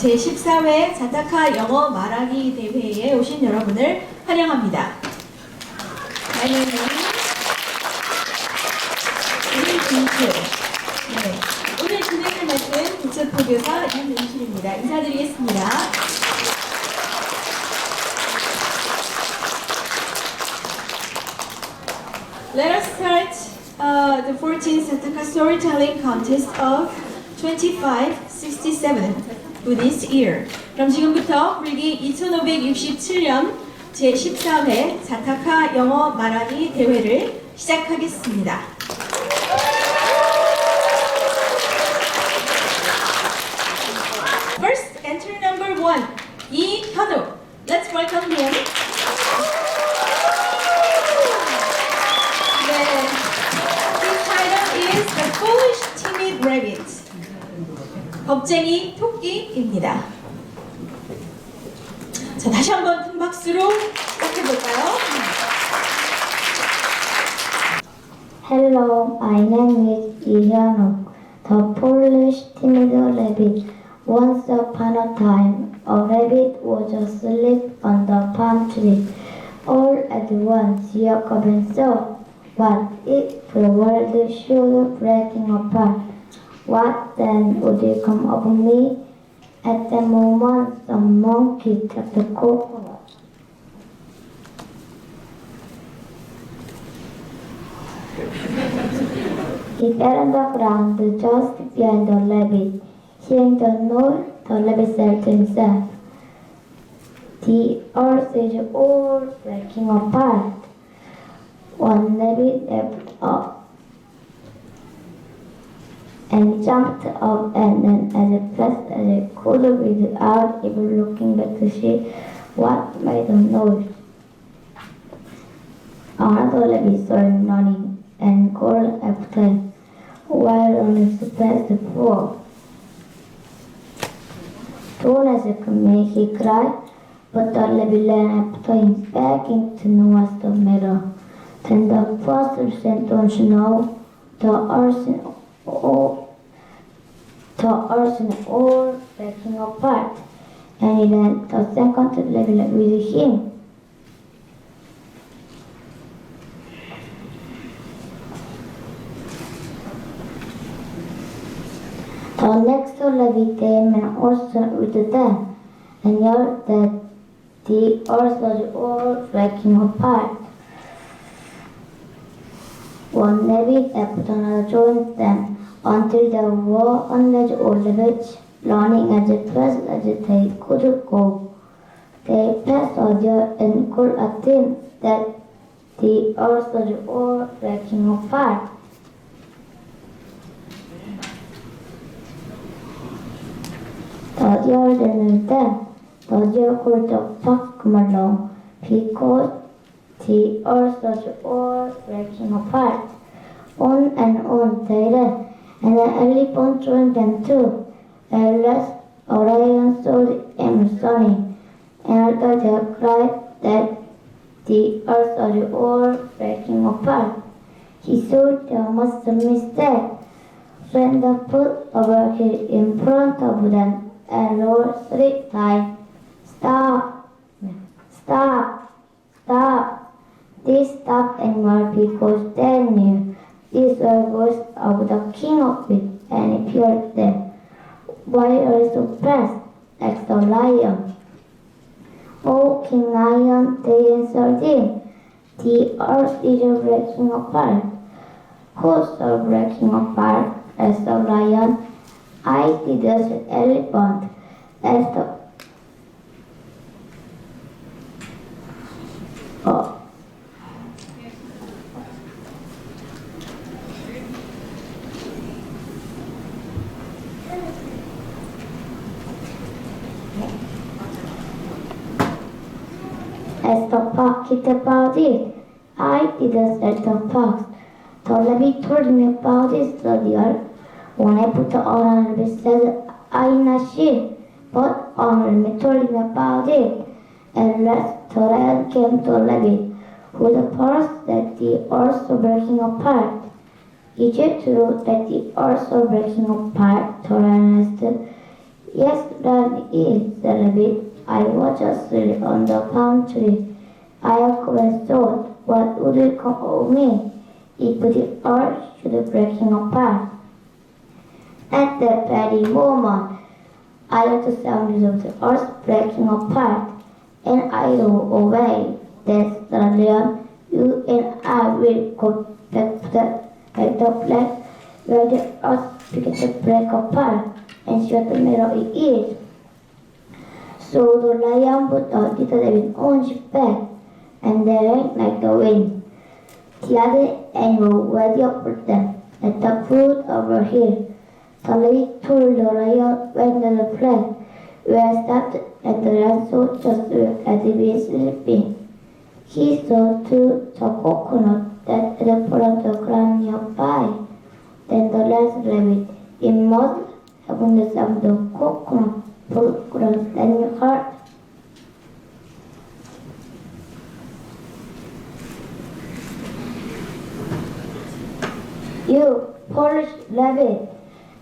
제14회 자타카 영어 말하기 대회에 오신 여러분을 환영합니다. My name is 김수. 오늘 진행을 맡은 부처포교사 윤은실입니다. 인사드리겠습니다. Let us start the 14th Jataka storytelling contest of 2567 for this year. 그럼 지금부터 불기 2567년 제14회 자타카 영어 말하기 대회를 시작하겠습니다. First, entry number 1, 이현우. Let's welcome him. His title is The Foolish Timid Rabbit. 겁쟁이 토끼입니다. 자, 다시 한번 큰 박수로 시작해볼까요? Hello, my name is Iyanuk, the Polish timid rabbit. Once upon a time, a rabbit was asleep on the palm tree. All at once, Jacob saw, what if the world should breaking apart? What then would come over me? At the moment, some monkey took the coconut. He fell on the ground just behind the rabbit. Hearing the noise, the rabbit said to himself, the earth is all breaking apart. One rabbit leapt up and jumped up and then as fast as it could without even looking back to see what made the noise. Another rabbit saw him running and called after him while on his fast fall. Don't ask me, he cried, but the rabbit ran after him, begging to know what's the matter. Then the first said, don't you know, the earth is all breaking apart. And then the second rabbit with him. The next rabbit came and also with them, and yelled that the earth was all breaking apart. One rabbit after another joined them until there were 100 old rabbits running as fast as they could go. They passed earlier and called at him that the earth was all breaking apart. The deer didn't then. The deer called the fox come along because the earth was all breaking apart. On and on they ran, and an elephant joined them too. At last, a lion saw them running, and the deer cried that the earth was all breaking apart. He thought there must be a mistake. When the foot over hill in front of them and roared 3 times, "Stop! Stop! Stop!" They stopped anywhere because they knew these were the voice of the king of it, and he feared them. "Why are you so fast?" asked the lion. "Oh, King Lion," they answered him, "the earth is breaking apart." "Who's breaking apart?" asked the lion. "I did," the elephant. Asked the As the fox hit about it, "I didn't," said the fox. "The rabbit told me about it, the deer. When I put on a rabbit said, I not see, but on rabbit told me about it." At last the lion came to a rabbit, who the first that the earth was breaking apart. "Is it true that the earth was breaking apart?" the lion asked. Yes, that is, said the rabbit. I was just sitting on the palm tree. I always thought, what would it come of me if the earth should breaking apart? At that very moment, I heard the sound of the earth breaking apart, and I rolled away. That's the lion. You and I will go back to the place where the earth began to break apart and shut the middle it is. So the lion put the little rabbit on his back, and they ran like the wind. The other animals were the opposite. At the foot of a hill, the little lion went to the place where I stopped at the lion saw just as he was sleeping. He saw two the coconut that had fallen to the ground nearby. Then the last rabbit, it must have been the sound of coconut broken and you heard. You Polish rabbit!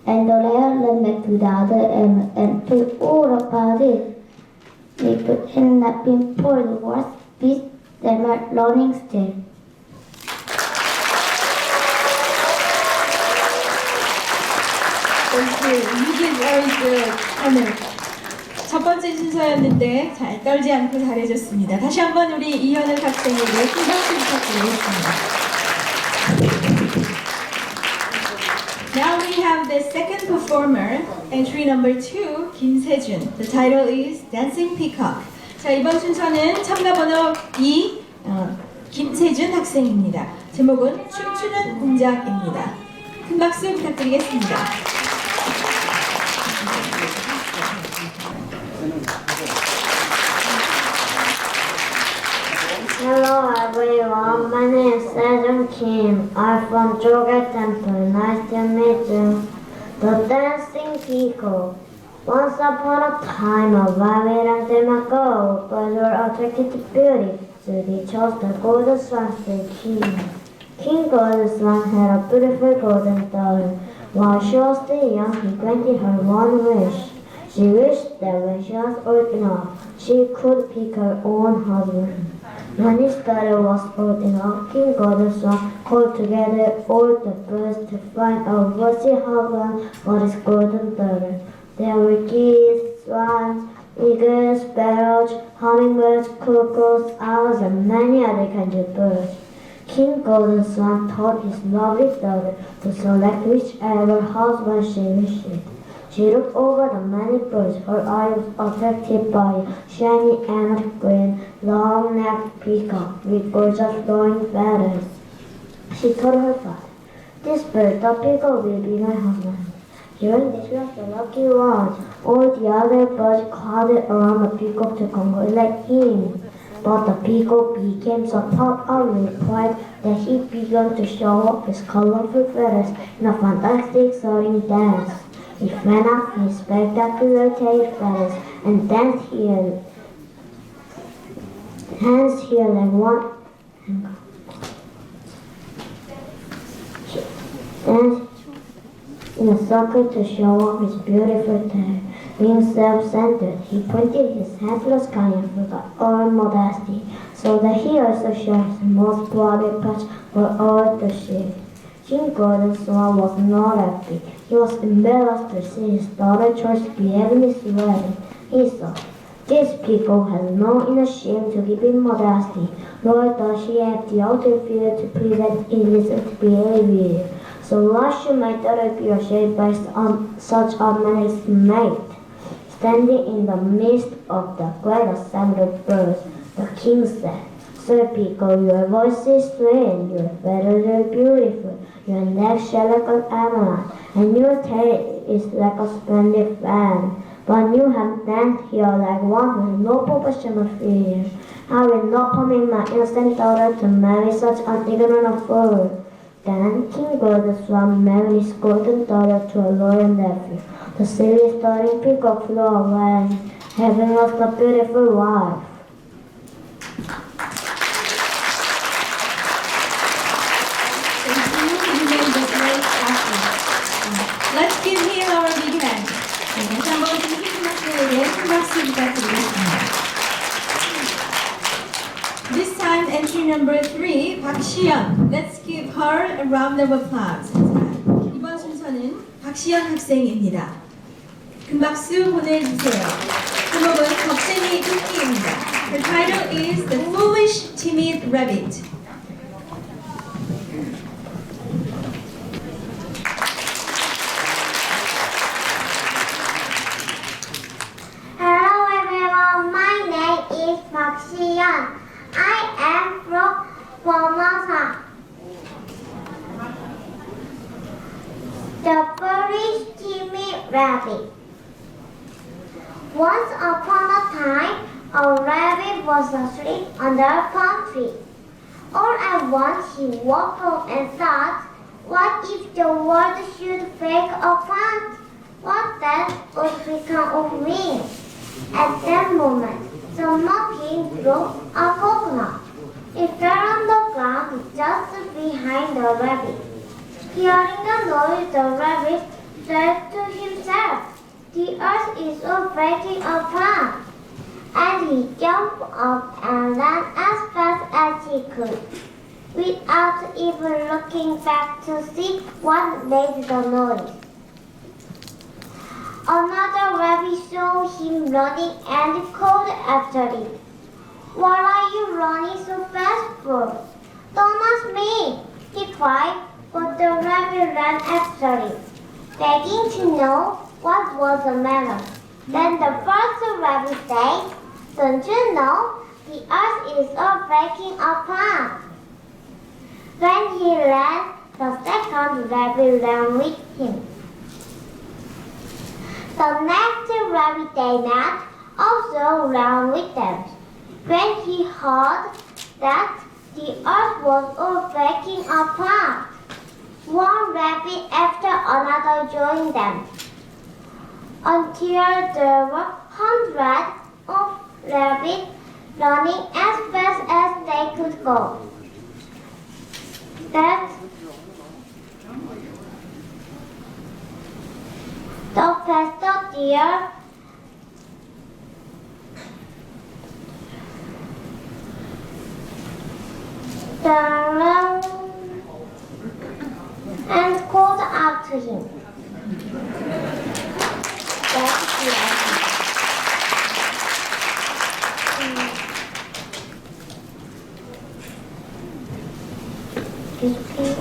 And the lion ran back to the other end and told all about it. If it had not been for the worst beast, they were running still. You did very good, 하늘. 첫 번째 순서였는데 잘 떨지 않고 잘해줬습니다. 다시 한번 우리 이현을 학생에게 큰 박수 부탁드리겠습니다. Now we have the second performer, entry number 2, 김세준. The title is Dancing Peacock. 자, 이번 순서는 참가 번호 2, 김세준 학생입니다. 제목은 춤추는 공작입니다. 큰 박수 부탁드리겠습니다. Hello everyone, my name is Sejong Kim. I'm from Joga Temple. Nice to meet you. The Dancing Peacock. Once upon a time, a very long time ago, boys were attracted to beauty, so they chose the golden swan to be king. King Golden Swan had a beautiful golden daughter. While she was still young, he granted her one wish. She wished that when she was old enough, she could pick her own husband. When his daughter was old enough, King Golden Swan called together all the birds to find a worthy husband for his golden daughter. There were geese, swans, eagles, sparrows, hummingbirds, cuckoos, owls, and many other kinds of birds. King Golden Swan taught his lovely daughter to select whichever husband she wished. She looked over the many birds. Her eye was attracted by a shiny emerald green, long-necked peacock with gorgeous flowing feathers. She told her father, "This bird, the peacock, will be my husband." During this was the lucky one. All the other birds crowded around the peacock to congratulate him. But the peacock became so puffed up with pride that he began to show off his colorful feathers in a fantastic soaring dance. He ran up his spectacular tail feathers and danced here like one. Danced in a circle to show off his beautiful tail. Being self-centered, he pointed his head to the sky and forgot all modesty, so that he also showed his most proudly perch for all to see. King Golden Swan was not happy. He was embarrassed to see his daughter chose to be having his wedding. He thought, "This peacock has no inner shame to keep in modesty, nor does she have the outer fear to prevent illicit behavior. So why should my daughter be ashamed by such a man's mate?" Standing in the midst of the great assembly of birds, the king said, "Sir Peacock, your voice is sweet, your feathers are beautiful, your neck shall like an emerald, and your tail is like a splendid fan. But you have danced here like one with no proportion of fear. I will not permit my innocent daughter to marry such an ignorant fool." Then King Golden Swan married his golden daughter to a loyal nephew. The silly starring peacock flew away, having lost a beautiful wife. Let's give him our big hand. 네, 다시 한번 number 3, 박시연. Let's give her a round of applause. 이번 순서는 박시연 학생입니다. 큰 박수 보내주세요. 제목은 겁쟁이 토끼입니다. The title is The Foolish Timid Rabbit. Hello everyone, my name is Park Si-yeon. I am from Formosa. The foolish timid rabbit. Once upon a time, a rabbit was asleep under a palm tree. All at once he woke up and thought, what if the world should break apart? What then would become of me? At that moment, someone came through a coconut. It fell on the ground just behind the rabbit. Hearing the noise, the rabbit said to himself, the earth is all breaking apart. And he jumped up and ran as fast as he could, without even looking back to see what made the noise. Another rabbit saw him running and called after him, what are you running so fast for? Don't ask me, he cried, but the rabbit ran after him, begging to know what was the matter. Then the first rabbit said, don't you know the earth is all breaking apart? When he ran, the second rabbit ran with him. The next rabbit they met also ran with them. When he heard that the earth was all breaking apart, one rabbit after another joined them, until there were hundreds of rabbits running as fast as they could go. The faster deer turned and called out to him.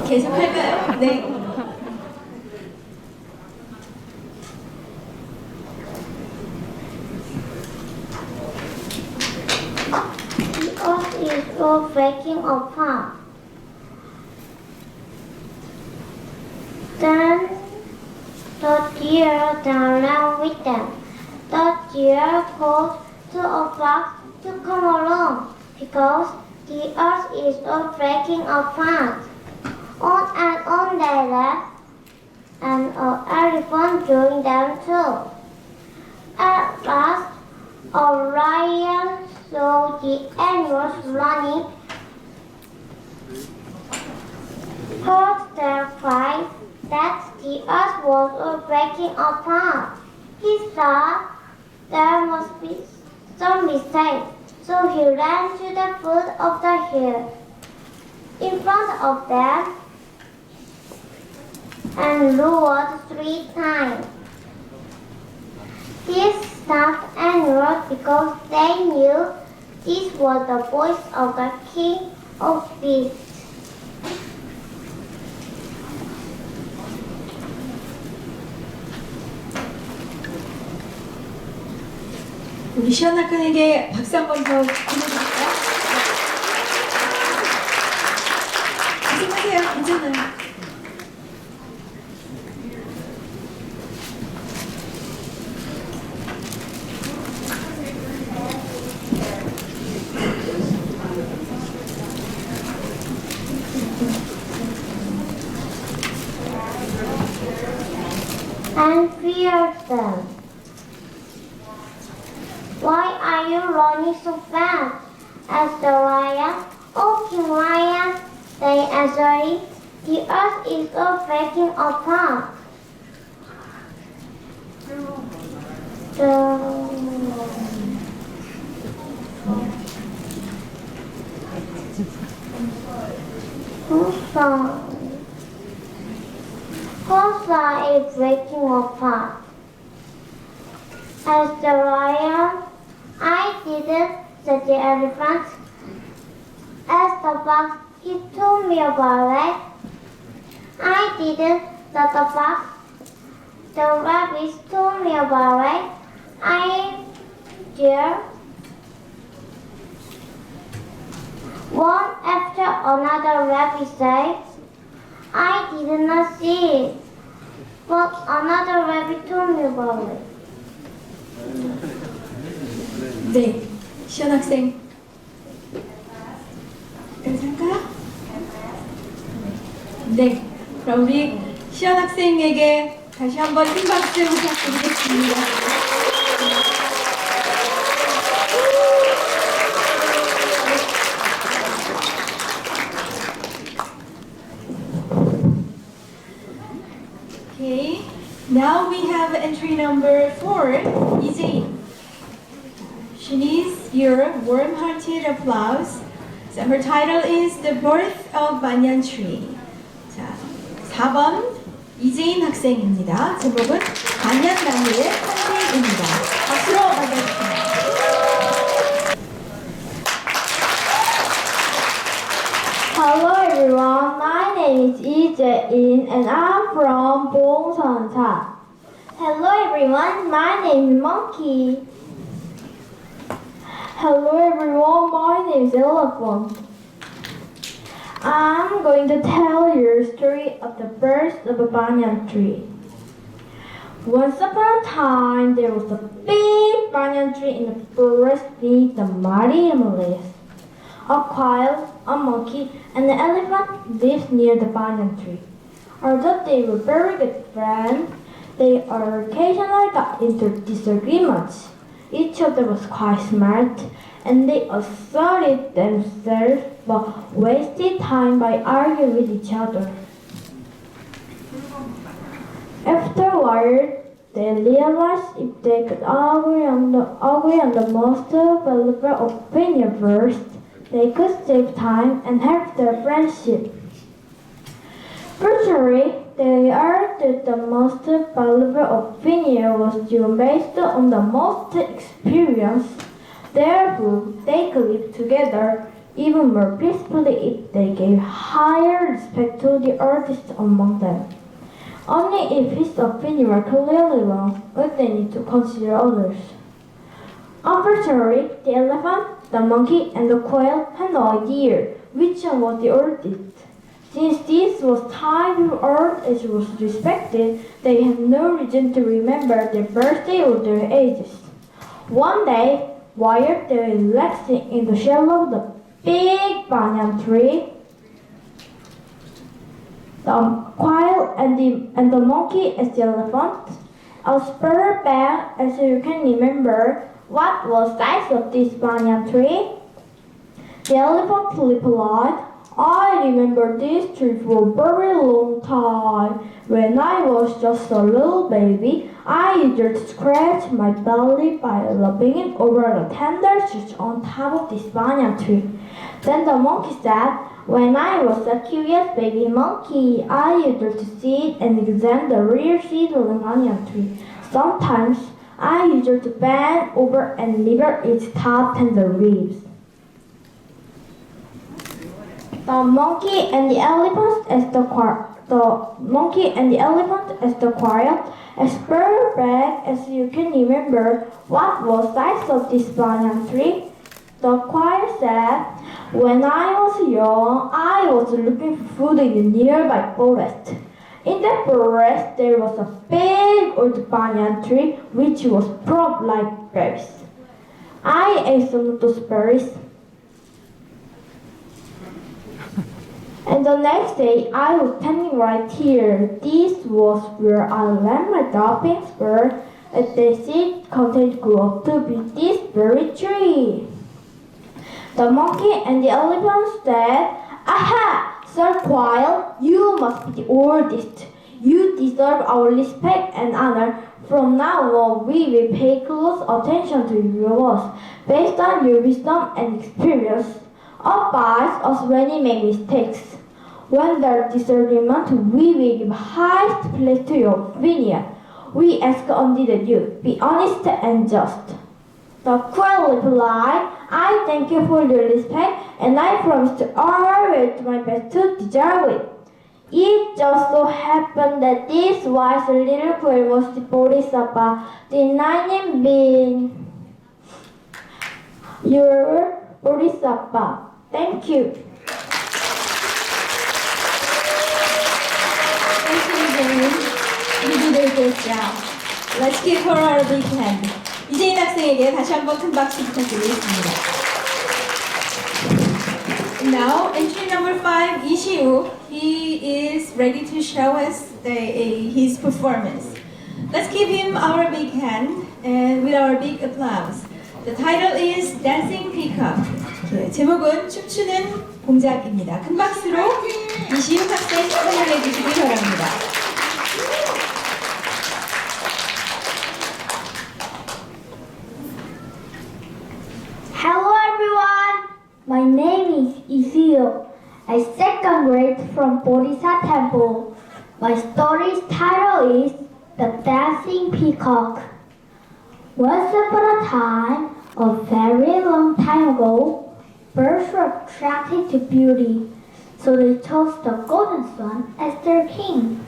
계속 할까요? 네. The earth is all breaking apart. Then the deer ran with them. The deer called to a fox to come along because the earth is all breaking apart. On and on they ran, and an elephant joined them too. At last, a lion saw the animals running, heard their cries that the earth was all breaking apart. He thought there must be some mistake, so he ran to the foot of the hill in front of them and roared 3 times. This stopped animals because they knew this was the voice of the king of beasts. 우리 시연 학생에게 박수 한 번 더 보내드릴까요? 계속하세요. 괜찮아요. And feared them. Why are you running so fast? Asked the lion. Oh, King Lion, they answered, the earth is all breaking apart. Hosa is breaking apart. As the lion, I didn't set the elephant. As the fox, he told me about it. I didn't set the fox. The rabbit told me about it. I did. One after another rabbit said, I did not see it, but another rabbit told me about it. 네, 시연 학생. 괜찮을까요? 네, 그럼 우리 시연 학생에게 다시 한번 큰 박수 부탁드리겠습니다. Okay, now we have entry number 4, 이재인. She needs your warm-hearted applause. So her title is The Birth of Banyan Tree. 자, 4번 이재인 학생입니다. 제목은 반얀나무의 탄생입니다. 박수로 맞아주십니다. Hello everyone, my name is Lee Jae-in and I'm from Bongseoncha. Hello everyone, my name is Monkey. Hello everyone, my name is Elephant. I'm going to tell you a story of the birth of a banyan tree. Once upon a time, there was a big banyan tree in the forest beneath the mighty Himalayas. A quail, a monkey, and an elephant lived near the banyan tree. Although they were very good friends, they occasionally got into disagreements. Each other was quite smart, and they asserted themselves but wasted time by arguing with each other. After a while, they realized if they could agree on the most valuable opinion first, they could save time and help their friendship. Firstly, they argued the most valuable opinion was due based on the most experience. Therefore, they could live together even more peacefully if they gave higher respect to the oldest among them. Only if his opinion were clearly wrong would they need to consider others. Unfortunately, the elephant, the monkey, and the quail had no idea which one was the oldest. Since this was time before old age was respected, they had no reason to remember their birthday or their ages. One day, while they were relaxing in the shadow of the big banyan tree, the quail and the monkey as the elephant, a spur back as you can remember what was the size of this banyan tree. The elephant replied, I remember this tree for a very long time. When I was just a little baby, I used to scratch my belly by rubbing it over the tender shoots on top of this banyan tree. Then the monkey said, when I was a curious baby monkey, I used to sit and examine the real seed of the banyan tree. Sometimes I used to bend over and nibble its top tender leaves. The monkey and the elephant as the quail, as far back as you can remember what was the size of this banyan tree. The quail said, when I was young, I was looking for food in the nearby forest. In the forest, there was a big old banyan tree which was plump like berries. I ate some of those berries. And the next day, I was standing right here. This was where I left my droppings were, and the seed contained grew up to be this very tree. The monkey and the elephant said, Aha! Sir Quail, you must be the oldest. You deserve our respect and honor. From now on, we will pay close attention to your words based on your wisdom and experience. Advise us when we make mistakes. When there is disagreement, we will give highest place to your opinion. We ask only that you be honest and just. The queen replied, I thank you for your respect, and I promise to always do my best to deserve it. It just so happened that this wise little queen was the Bodhisattva, denying being your Bodhisattva. Thank you. Thank you, Jane. You did a great job. Let's give her a big hand. 이재인 학생에게 다시 한번 큰 박수 부탁드리겠습니다. Now, entry number 5, 이시우. He is ready to show us his performance. Let's give him our big hand and with our big applause. The title is Dancing Peacock. 제목은 춤추는 공작입니다. 큰 박수로 이시우 학생 환영해 주시기 바랍니다. Hello everyone, my name is Isiu. I second grade from Bodhisattva Temple. My story's title is The Dancing Peacock. Once upon a time, a very long time ago, birds were attracted to beauty, so they chose the Golden Swan as their king.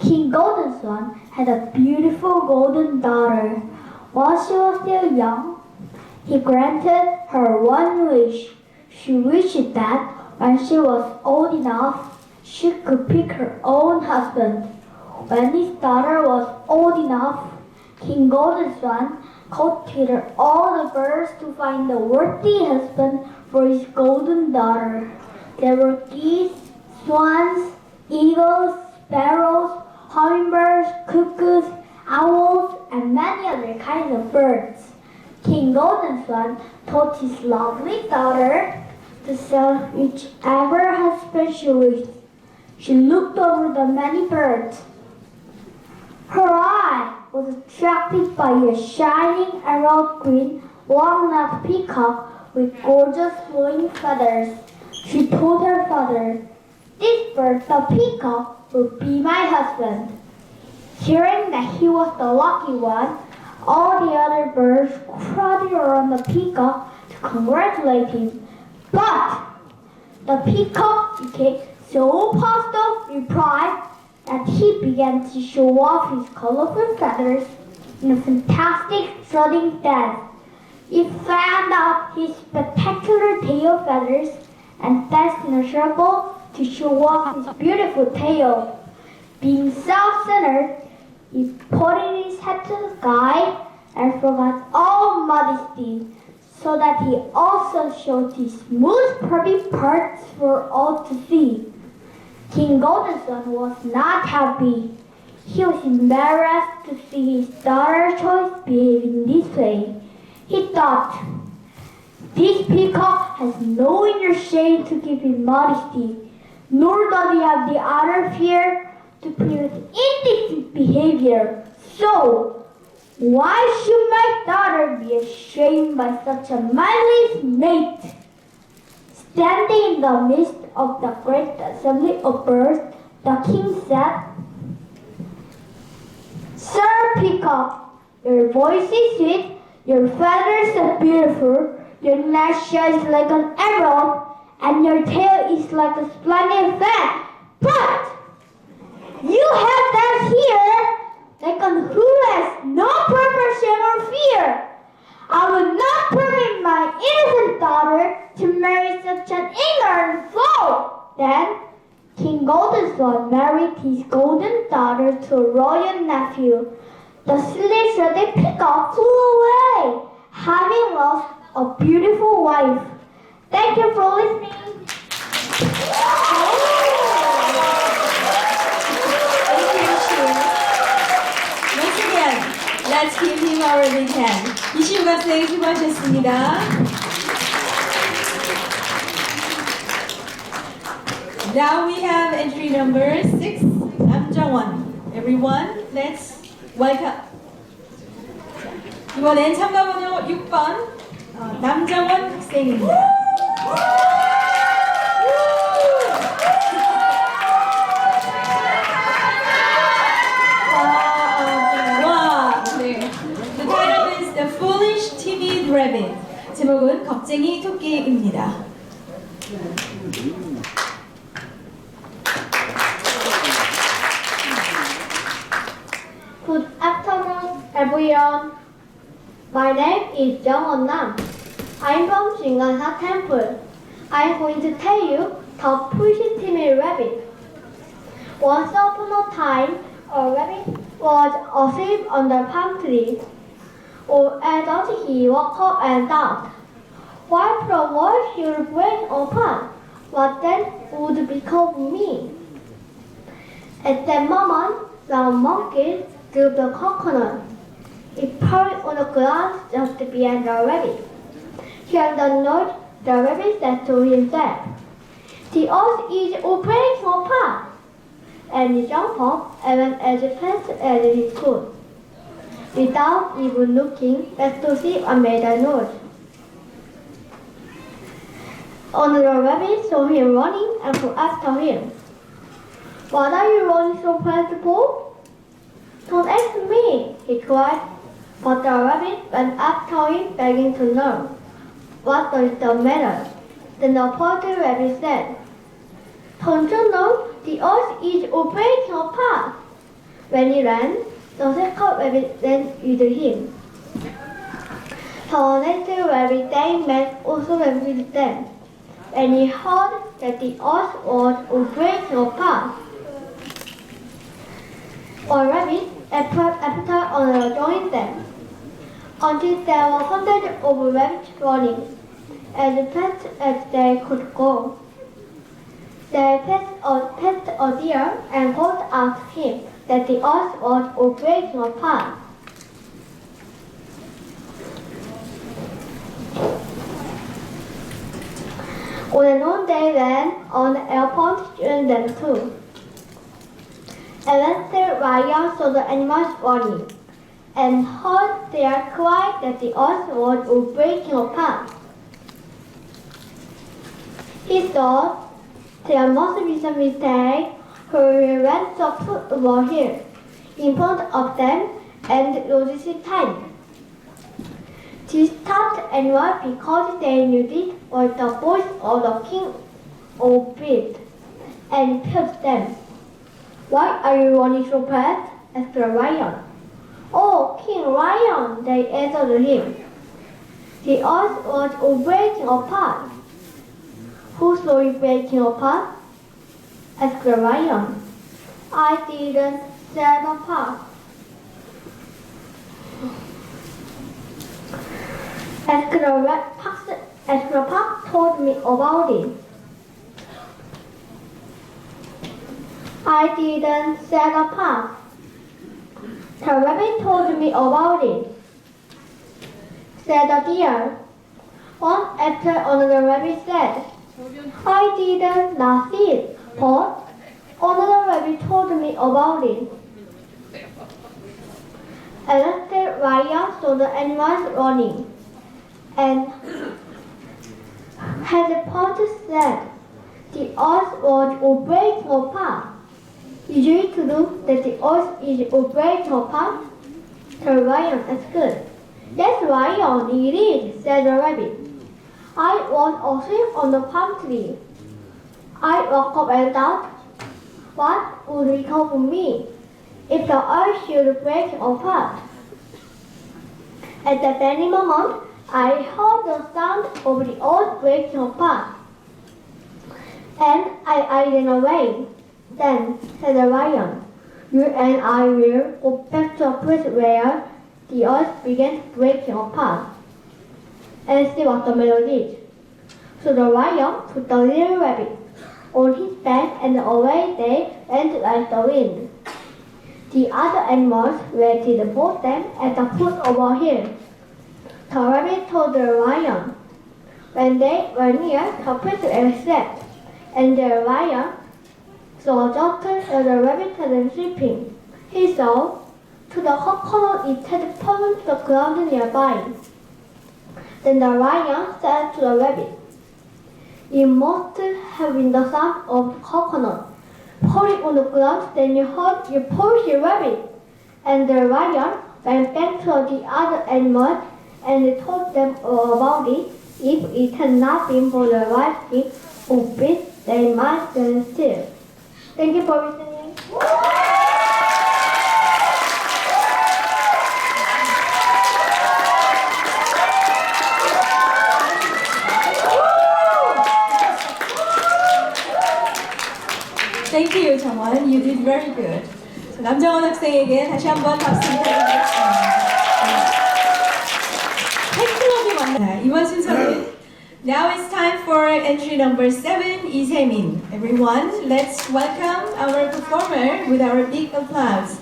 King Golden Swan had a beautiful golden daughter. While she was still young, he granted her one wish. She wished that when she was old enough, she could pick her own husband. When his daughter was old enough, King Golden Swan called together all the birds to find a worthy husband for his golden daughter. There were geese, swans, eagles, sparrows, hummingbirds, cuckoos, owls, and many other kinds of birds. King Golden Swan told his lovely daughter to select whichever husband she wished. She looked over the many birds. Her eye was attracted by a shining emerald green, long-necked peacock with gorgeous flowing feathers. She told her father, "This bird, the peacock, will be my husband." Hearing that he was the lucky one, all the other birds crowded around the peacock to congratulate him. But the peacock became so puffed up with pride that he began to show off his colorful feathers in a fantastic strutting dance. He fanned out his spectacular tail feathers and danced in a circle to show off his beautiful tail. Being self-centered, he pointed his head to the sky and forgot all modesty, so that he also showed his smooth, pretty parts for all to see. King Golden Swan was not happy. He was embarrassed to see his daughter's choice behaving this way. He thought, "This peacock has no inner shade to give him modesty, nor does he have the outer fear to prevent indecent behavior. So, why should my daughter be ashamed by such a manly mate?" Standing in the midst of the great assembly of birds, the king said, "Sir Peacock, your voice is sweet, your feathers are beautiful, your neck shines like an emerald, and your tail is like a splendid fan. But you have that here like one who has no preparation or fear. I will not permit my innocent daughter to marry such an ignorant fool." Then King Golden Swan married his golden daughter to a royal nephew. The silly-shredded peacock flew away, having lost a beautiful wife. Thank you for listening. Once again, let's give him our big hand. 이시우 학생 수고하셨습니다. Now we have entry number 6, 남정원. Everyone, let's welcome. 이번엔 참가번호 6번 남정원 학생입니다. The Foolish Timid Rabbit. 제목은 겁쟁이 토끼입니다. Good afternoon, everyone. My name is Jung Nam. I'm from Shingansa Temple. I'm going to tell you the Foolish Timid Rabbit. Once upon a time, a rabbit was asleep on the palm tree. All at once he woke up and thought, what if the world should break apart? What then would become of me? At that moment, the monkey drew the coconut. It perched on the ground just behind the rabbit. Hearing the noise, the rabbit said to himself, the earth is all breaking apart. And he jumped up and went as fast as he could, without even looking back to see what made the noise. Another rabbit saw him running and flew after him. What are you running so fast for? Don't ask me, he cried. But the rabbit went after him, begging to know what was the matter. Then the poor rabbit said, don't you know the earth is all breaking apart? When he ran, the second rabbit ran with him. The next rabbit they met also ran with them. When he heard that the earth was all breaking apart, a rabbit after another joined them, until there were hundreds of rabbits running as fast as they could go. They passed a deer and called out to him that the earth was all breaking apart. On a noon they ran on the airport joined them too. And when the lion saw the animals running and heard their cry that the earth was all breaking apart, he thought there must be some mistake, so he went to put over here in front of them and lost his time. They stopped animals because they knew it was the voice of the king of beasts and killed them. Why are you running so fast? Asked the lion. Oh, King Lion, they answered him. The earth was all breaking apart. Who saw it breaking apart? Asked the lion. I didn't, said the fox. Asked the fox told me about it. I didn't, said the fox. The rabbit told me about it, said the deer. One after another rabbit said, I didn't, not see it, but another rabbit told me about it. And after lion saw the animals running, and had the poet said, the earth was all breaking apart. Is it true that the earth is all breaking apart? The lion asked. Yes, lion, it is, said the rabbit. I was asleep on the palm tree. I woke up and thought, what would become of me if the earth should break apart? At that very moment, I heard the sound of the earth breaking apart, and I ran away. Then, said the lion, you and I will go back to a place where the earth began breaking apart, and see what the matter is. So the lion put the little rabbit on his back, and away they went like the wind. The other animals waited for them at the foot of a hill. The rabbit told the lion. When they were near the place where he slept, and the lion saw just as the rabbit had been sleeping, he saw to the coconut it had fallen to the ground nearby. Then the lion said to the rabbit, it must have been the sound of the coconut falling on the ground. Then you heard you push your rabbit. And the lion went back to the other animals and told them all about it. If it had not been for the white sheep who beat, they might stand still. Thank you for listening. Thank you, 정원. You did very good. 남정원 학생에게 다시 한번 박수 부탁드리겠습니다. 팬클럽이 만나 이번 순서는 Now it's time for entry number 7, 이세민. Everyone, let's welcome our performer with our big applause.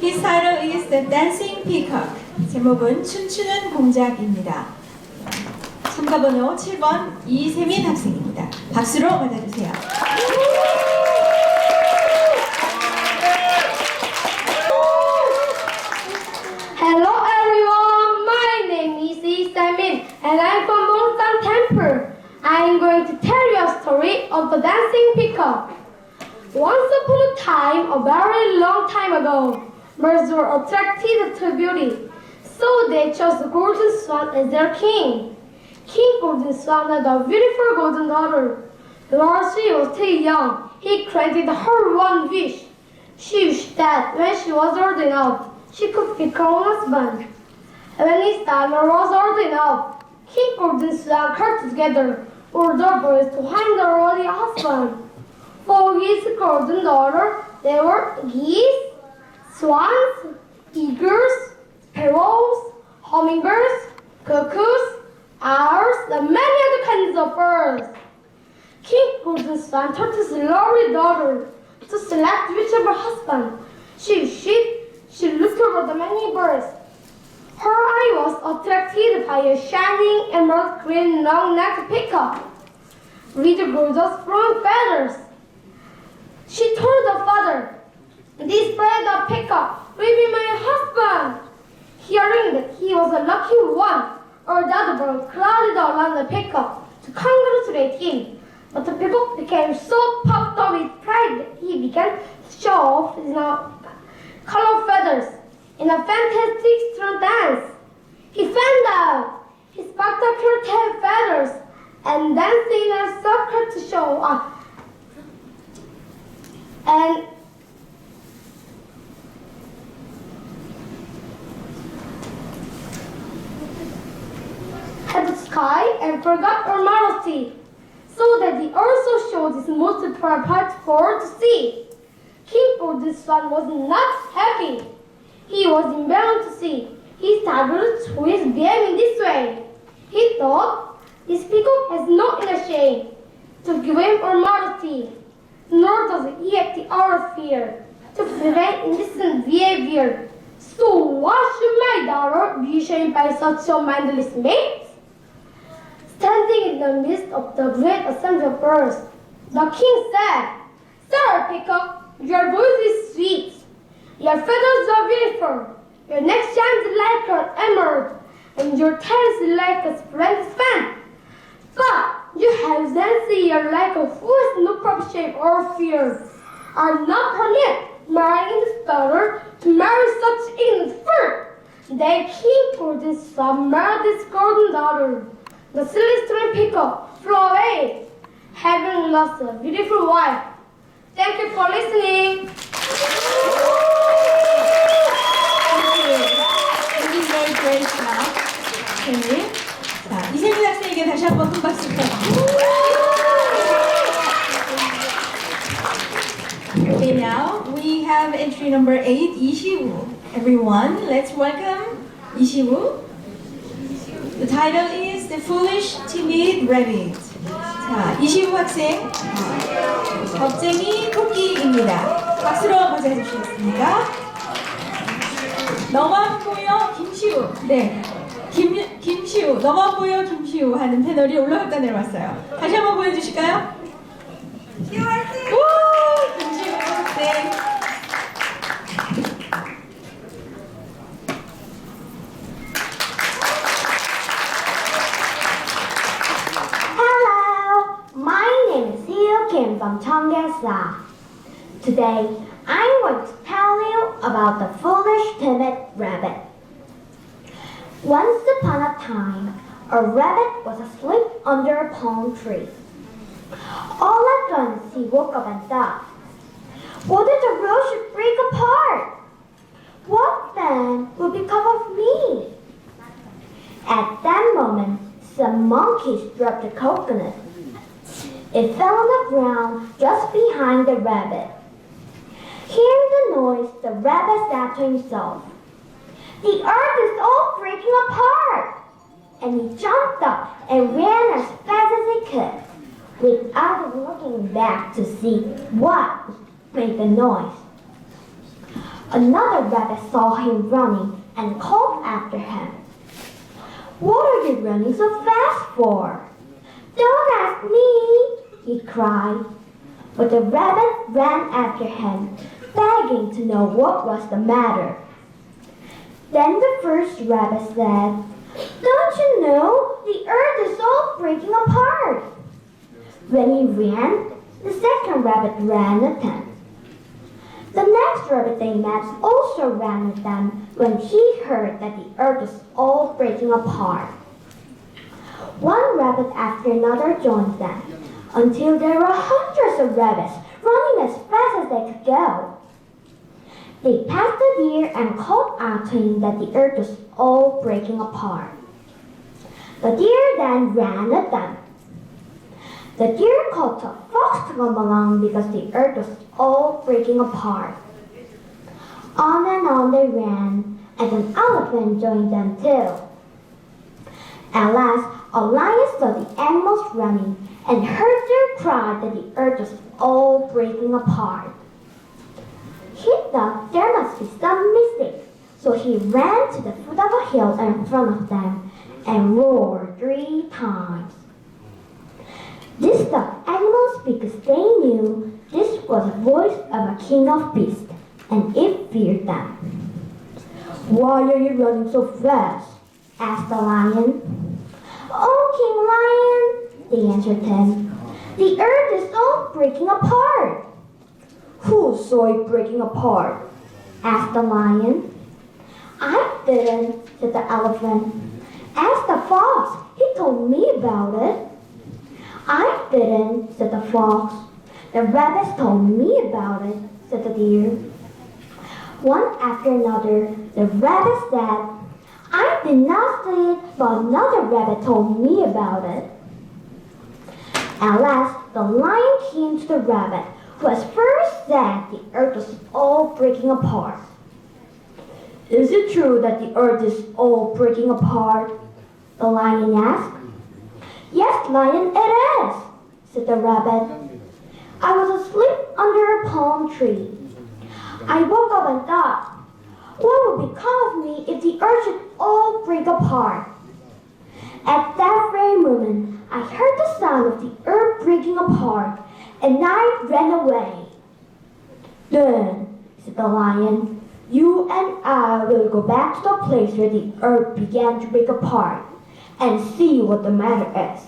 His title is The Dancing Peacock. 제목은 춤추는 공작입니다. 참가번호 7번 이세민 학생입니다. 박수로 맞아주세요. Hello everyone, my name is Isamin and I'm from Mongsan Temple. I'm going to tell you a story of the dancing peacock. Once upon a time, a very long time ago, birds were attracted to beauty, so they chose the golden swan as their king. King Golden Swan had a beautiful golden daughter. While she was still young, he granted her one wish. She wished that when she was old enough, she could become a husband. When his daughter was old enough, King Golden Swan called together all the boys to find a worthy husband. For his golden daughter, there were geese, swans, eagles, sparrows, hummingbirds, cuckoos, owls, and many other kinds of birds. King Golden Swan told his lovely daughter to select whichever husband she wished. She looked over the many birds. Her eye was attracted by a shining emerald green long-necked peacock with gorgeous brown feathers. She told the father, "This bird of peacock will be my husband." Hearing that he was a lucky one, all the other birds crowded around the peacock to congratulate him. But the peacock became so puffed up with pride that he began to show off his colored feathers in a fantastic strong dance. He fanned out his spectacular tail feathers and danced in a circle to show off. And at the sky and forgot her modesty, so that he also showed his most proud part for her to see. King Golden Swan was not happy. He was embarrassed to see his daughter's choice behaving this way. He thought, this peacock has no inner shame to give him her modesty, nor does he have the hour of fear to prevent indecent behavior. So why should my daughter be shamed by such a mindless mate? Standing in the midst of the great assembly of birds, the king said, "Sir Peacock, your voice is sweet, your feathers are beautiful, your neck shines like an emerald, and your tail is like a splendid fan. But you have danced here like a fool with no proper shape or fear. Are not permit marrying his daughter to marry such ignorant fool." Then King Golden Swan married his golden daughter. The celestial peacock flew away, having lost a beautiful wife. Thank you for listening. Thank you very great job. 네. 자, 이세민 학생에게 다시 한번 큰 박수 부탁드립니다. Okay, now we have entry number 8, 이시우. Everyone, let's welcome 이시우. The title is The Foolish Timid Rabbit. 자, 이시우 학생, 겁쟁이 토끼입니다. 박수로 맞이해 주시겠습니까? 너만 보여 김시우. 네, 김시우. 너만 보여 김시우 하는 패널이 올라갔다 내려왔어요. 다시 한번 보여주실까요? 시우 화이팅! 우! 김시우. 네. Kim from Cheongsa. Today, I'm going to tell you about the foolish, timid rabbit. Once upon a time, a rabbit was asleep under a palm tree. All at once, he woke up and thought, what if the world should break apart? What then will become of me? At that moment, some monkeys dropped the coconut. It fell on the ground just behind the rabbit. Hearing the noise, the rabbit said to himself, the earth is all breaking apart! And he jumped up and ran as fast as he could, without looking back to see what made the noise. Another rabbit saw him running and called after him. What are you running so fast for? Don't ask me, he cried. But the rabbit ran after him, begging to know what was the matter. Then the first rabbit said, don't you know the earth is all breaking apart? When he ran, the second rabbit ran with him. The next rabbit they met also ran with them when he heard that the earth is all breaking apart. One rabbit after another joined them, until there were hundreds of rabbits running as fast as they could go. They passed the deer and called out to him that the earth was all breaking apart. The deer then ran with them. The deer called to a fox to come along because the earth was all breaking apart. On and on they ran, and an elephant joined them too. At last, a lion saw the animals running and heard their cry that the earth was all breaking apart. He thought there must be some mistake, so he ran to the foot of a hill in front of them and roared 3 times. This stopped animals because they knew this was the voice of a king of beasts, and it feared them. Why are you running so fast? Asked the lion. Oh, King Lion, they answered him, the earth is all breaking apart. Who saw it breaking apart? Asked the lion. I didn't, said the elephant. Ask the fox, he told me about it. I didn't, said the fox. The rabbits told me about it, said the deer. One after another, the rabbits said, I did not see it, but another rabbit told me about it. At last, the lion came to the rabbit, who at first said the earth was all breaking apart. Is it true that the earth is all breaking apart? The lion asked. Yes, lion, it is, said the rabbit. I was asleep under a palm tree. I woke up and thought, what would become of me if the earth should all break apart? At that very moment, I heard the sound of the earth breaking apart, and I ran away. Then, said the lion, you and I will go back to the place where the earth began to break apart and see what the matter is.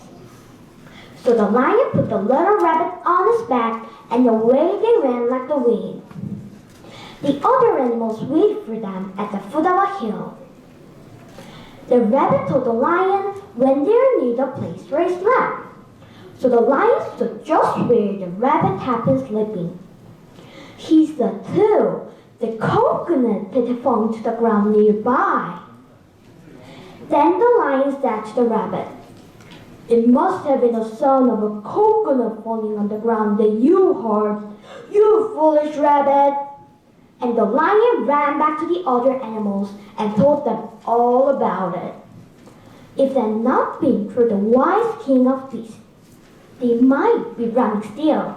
So the lion put the little rabbit on his back, and away they ran like the wind. The other animals waited for them at the foot of a hill. The rabbit told the lion when they were near the place where he slept. So the lion stood just where the rabbit had been sleeping. He saw too the coconut that had fallen to the ground nearby. Then the lion said to the rabbit, it must have been the sound of a coconut falling on the ground that you heard, you foolish rabbit. And the lion ran back to the other animals and told them all about it. If it had not been for the wise king of beasts, they might be running still.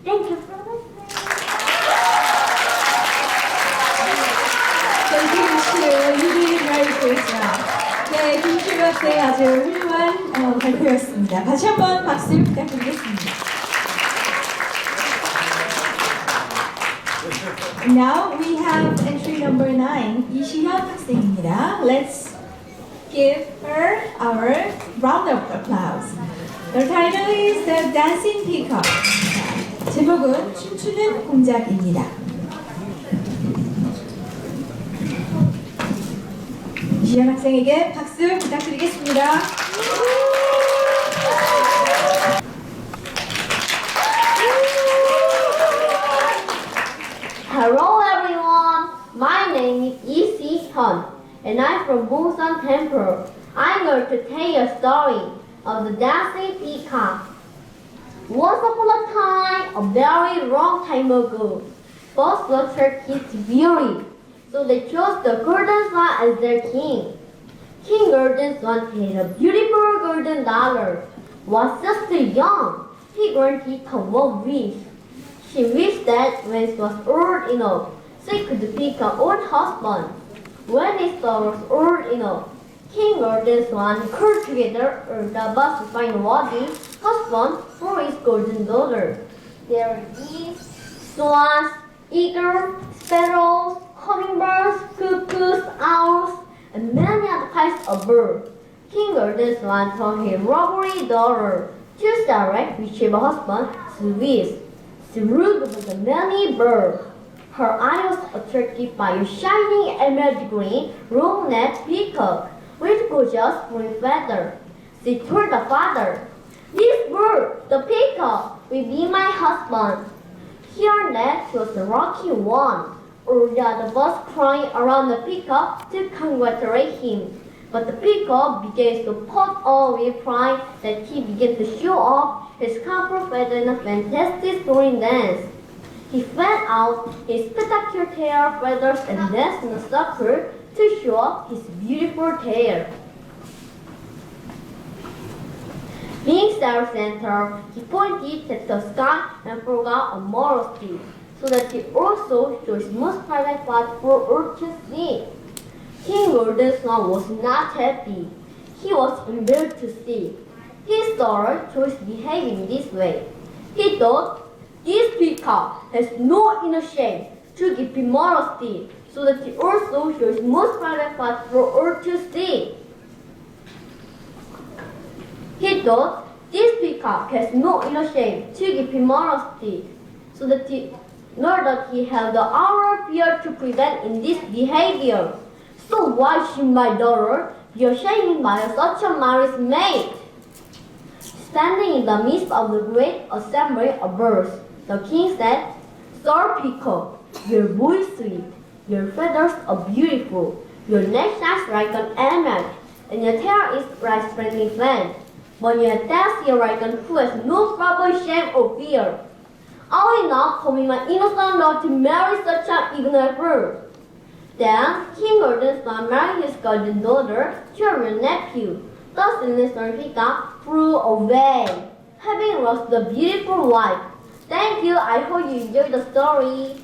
Thank you for listening. Thank you, Michelle. You did a very great job. 네, 김슈가 때 아주 훌륭한 발표였습니다. 다시 한번 박수 부탁드리겠습니다. Now we have entry number 9, 이시현 학생입니다. Let's give her our round of applause. The title is The Dancing Peacock. 제목은 춤추는 공작입니다. 이시연 학생에게 박수 부탁드리겠습니다. Hello everyone, my name is Yi-Si-Hyun and I'm from Busan Temple. I'm going to tell you a story of the dancing peacock. Once upon a time, a very long time ago, both slaughtered kids beauty, so they chose the golden swan as their king. King Golden Swan had a beautiful golden daughter. Was just still young, he granted her one wish. She wished that when she was old enough, she could pick her own husband. When his daughter was old enough, King Golden Swan called together all the birds to find a worthy husband for his golden daughter. There were geese, swans, eagles, sparrows, hummingbirds, cuckoos, owls, and many other kinds of birds. King Golden Swan told his robbery daughter to select whichever husband she wished. She ruled over the many birds. Her eye was attracted by a shining emerald green long-necked peacock with gorgeous green feathers. She told the father, "This bird, the peacock, will be my husband." Hearing that she was the lucky one, all the other birds crying around the peacock to congratulate him. But the peacock began so puffed up with pride that he began to show off his colorful feathers in a fantastic soaring dance. He fanned out his spectacular tail feathers and danced in a circle to show off his beautiful tail. Being self-centered, he pointed at the sky and forgot a modesty, so that he also showed his most private part for all to see. King Golden Swan was not happy. He was embarrassed to see his daughter chose behaving this way. He thought, "This peacock has no inner shame to give him modesty, so that he also shows most private part for all to see." He thought, "This peacock has no inner shame to give him modesty, so that nor that he have the outer fear to prevent in this behavior. So why should my daughter be ashamed by such a marriage mate?" Standing in the midst of the great assembly of birds, the king said, "Sir Peacock, your voice is sweet, your feathers are beautiful, your neck shines like an emerald, and your tail is like splendid flame. But you have danced here like one who has no trouble, shame, or fear. Are we not permit my innocent daughter to marry such an ignorant bird?" Then King Golden Swan married his golden daughter to her real nephew. Thus the little peacock flew away, having lost the beautiful wife. Thank you. I hope you enjoyed the story.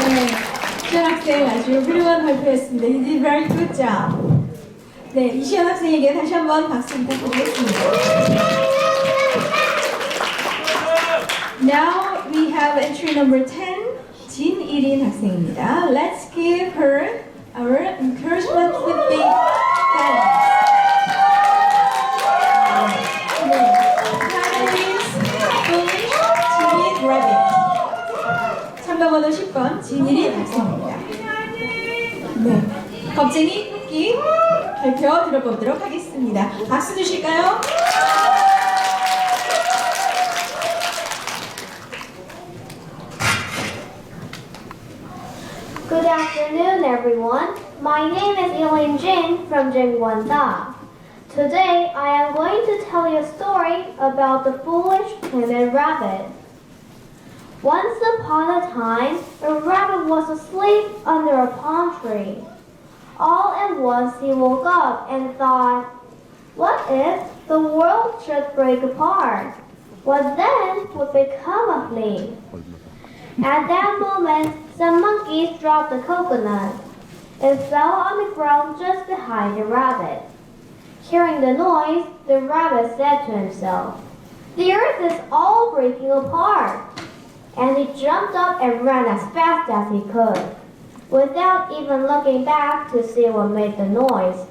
네, 이시연 학생 아주 훌륭한 발표였습니다. You did very good job. 네, 이시연 학생에게 다시 한번 박수 부탁드리겠습니다. Now we have entry number 10, 진일인 학생입니다. Let's give her our encouragement with big hands. 네, Chinese, English, 진일 rabbit. 참가번호 10번 진일인 학생입니다. 네, 겁쟁이 토끼 발표 들어보도록 하겠습니다. 박수 주실까요? Good afternoon, everyone. My name is Elaine Jin from Jingwanda. Today, I am going to tell you a story about the foolish timid rabbit. Once upon a time, a rabbit was asleep under a palm tree. All at once, he woke up and thought, "What if the world should break apart? What then would become of me?" At that moment, some monkeys dropped a coconut. It fell on the ground just behind the rabbit. Hearing the noise, the rabbit said to himself, "The earth is all breaking apart." And he jumped up and ran as fast as he could, without even looking back to see what made the noise.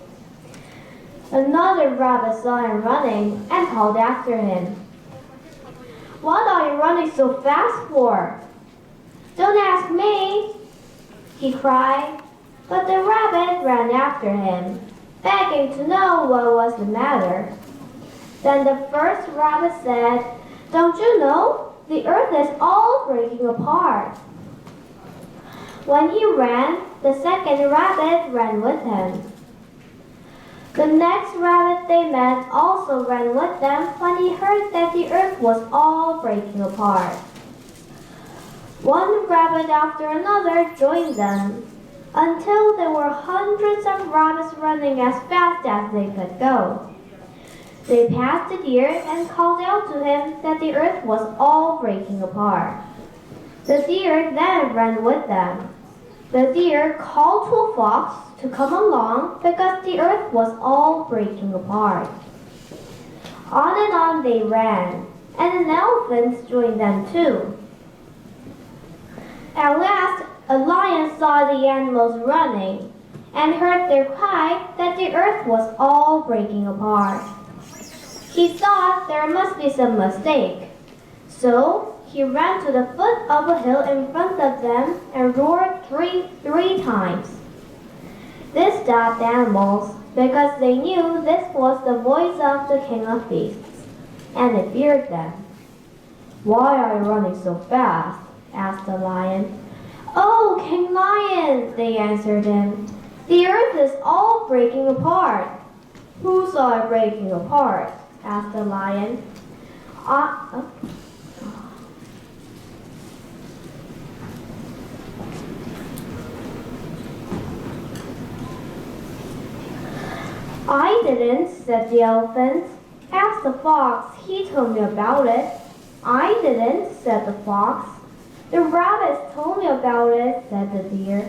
Another rabbit saw him running and called after him, What are you running so fast for? Don't ask me, he cried. But the rabbit ran after him, begging to know what was the matter. Then the first rabbit said, "Don't you know? The earth is all breaking apart." When he ran, the second rabbit ran with him. The next rabbit they met also ran with them when he heard that the earth was all breaking apart. One rabbit after another joined them, until there were hundreds of rabbits running as fast as they could go. They passed the deer and called out to him that the earth was all breaking apart. The deer then ran with them. The deer called to a fox to come along because the earth was all breaking apart. On and on they ran, and an elephant joined them too. At last, a lion saw the animals running and heard their cry that the earth was all breaking apart. He thought there must be some mistake, so he ran to the foot of a hill in front of them and roared three times. This stopped the animals because they knew this was the voice of the king of beasts, and they feared them. "Why are you running so fast?" asked the lion. "Oh, King Lion," they answered him, "the earth is all breaking apart." "Who saw it breaking apart?" asked the lion. "I didn't," said the elephant. "Ask the fox, he told me about it." "I didn't," said the fox. "The rabbits told me about it," said the deer.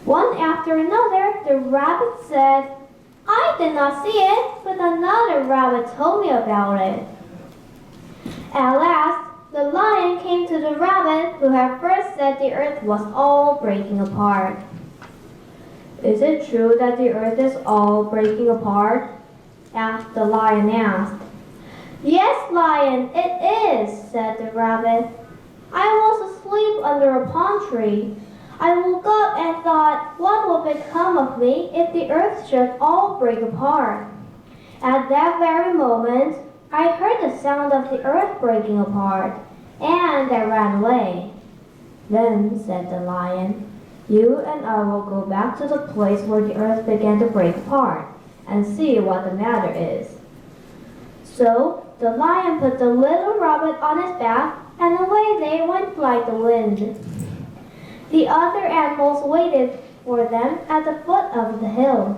One after another, the rabbits said, "I did not see it, but another rabbit told me about it." At last, the lion came to the rabbit who had first said the earth was all breaking apart. "Is it true that the earth is all breaking apart?" the lion asked. "Yes, lion, it is," said the rabbit. "I was asleep under a palm tree. I woke up and thought, what will become of me if the earth should all break apart? At that very moment, I heard the sound of the earth breaking apart, and I ran away." "Then," said the lion, "you and I will go back to the place where the earth began to break apart and see what the matter is." So the lion put the little rabbit on his back, and away they went like the wind. The other animals waited for them at the foot of the hill.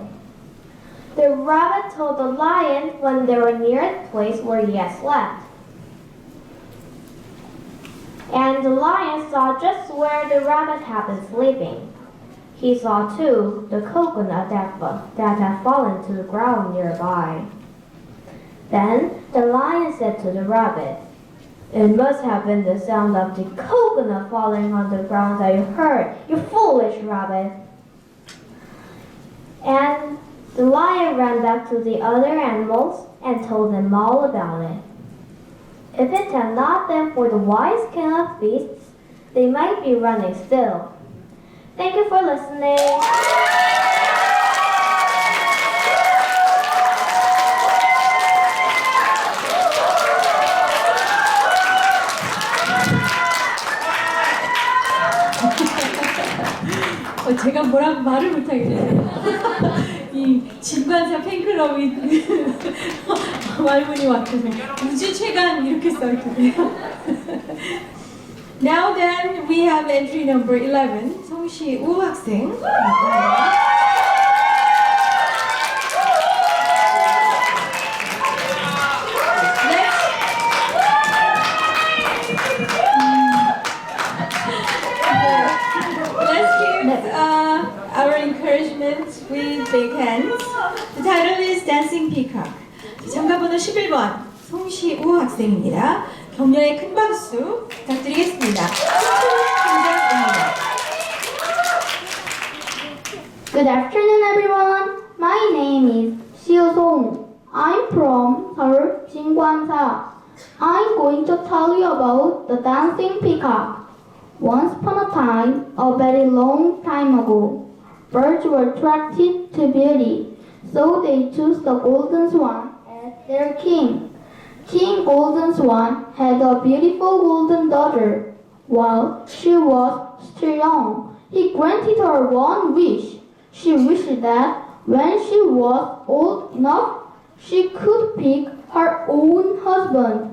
The rabbit told the lion when they were near the place where he had slept. And the lion saw just where the rabbit had been sleeping. He saw, too, the coconut that had fallen to the ground nearby. Then the lion said to the rabbit, "It must have been the sound of the coconut falling on the ground that you heard, you foolish rabbit." And the lion ran back to the other animals and told them all about it. If it had not been for the wise king of beasts, they might be running still. Thank you for listening. 제가 뭐라고 말을 못하겠네요. 이 진관사 팬클럽이 말문이 왔거든요. 우주 최강 이렇게 써있거든요. Now then, we have entry number 11, 송시우 학생. Our encouragement with big hands. The title is Dancing Peacock. 참가번호 11번 송시우 학생입니다. 격려의 큰 박수 부탁드리겠습니다. Good afternoon, everyone. My name is Siu Song. I'm from Seoul, Jingwansa. I'm going to tell you about the dancing peacock. Once upon a time, a very long time ago, birds were attracted to beauty, so they chose the golden swan as their king. King Golden Swan had a beautiful golden daughter. While she was still young, he granted her one wish. She wished that when she was old enough, she could pick her own husband.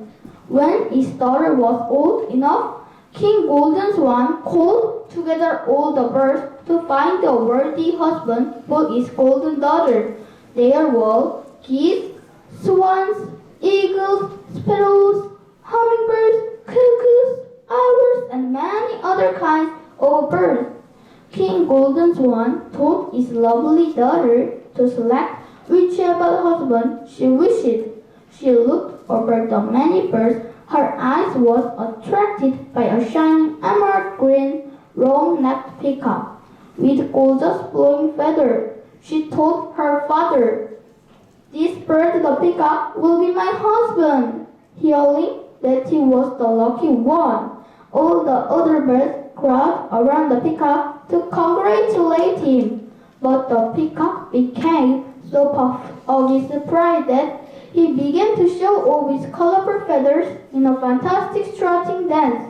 When his daughter was old enough, King Golden Swan called together all the birds to find a worthy husband for his golden daughter. There were geese, swans, eagles, sparrows, hummingbirds, cuckoos, owls, and many other kinds of birds. King Golden Swan told his lovely daughter to select whichever husband she wished. She looked over the many birds. Her eyes was attracted by a shining emerald green, long-necked peacock with gorgeous flowing feathers. She told her father, "This bird, the peacock, will be my husband." Hearing that he was the lucky one, all the other birds crowded around the peacock to congratulate him. But the peacock became so puffed of his pride that he began to show off his colorful feathers in a fantastic strutting dance.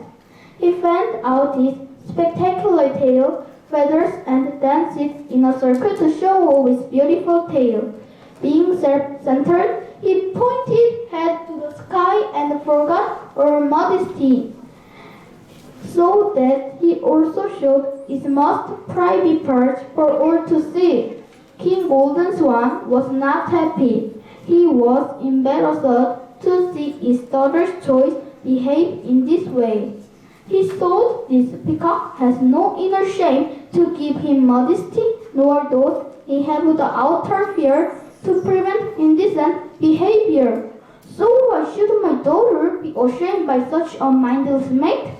He fanned out his spectacular tail feathers and danced in a circle to show off his beautiful tail. Being self-centered, he pointed head to the sky and forgot all modesty, so that he also showed his most private parts for all to see. King Golden Swan was not happy. He was embarrassed to see his daughter's choice behave in this way. He thought this peacock has no inner shame to give him modesty, nor does he have the outer fear to prevent indecent behavior. So why should my daughter be ashamed by such a mindless mate?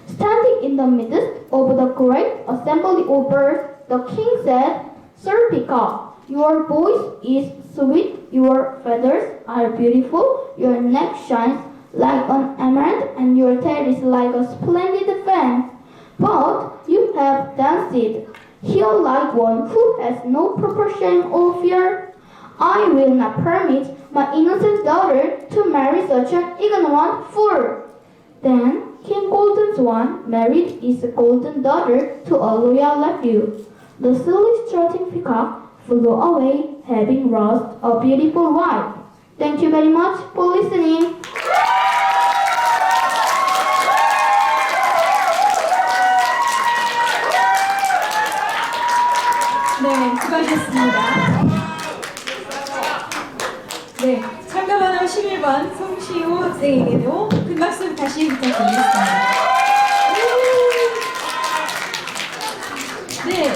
Standing in the midst of the great assembly of birds, the king said, "Sir Peacock, your voice is sweet, your feathers are beautiful, your neck shines like an emerald, and your tail is like a splendid fan. But you have danced here like one who has no proper shame or fear. I will not permit my innocent daughter to marry such an ignorant fool." Then King Golden Swan married his golden daughter to a loyal nephew. The silly strutting peacock flew away, having lost a beautiful wife. Thank you very much for listening. 네, 수고하셨습니다. 네, 참가 번호 11번 송시우 학생에게도 큰 박수 다시 부탁드리겠습니다. 네,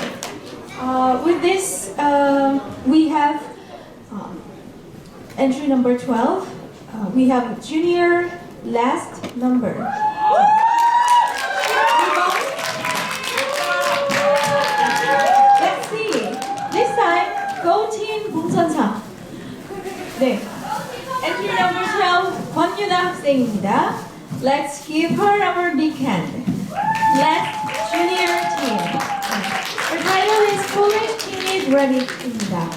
with this, we have entry number 12. We have junior last number. Let's see. This time, go team 봉천사. 네, entry number 12, 권유나 학생입니다. Let's give her our big hand. Last junior team. Her title is Polish Teenage Rabbit입니다.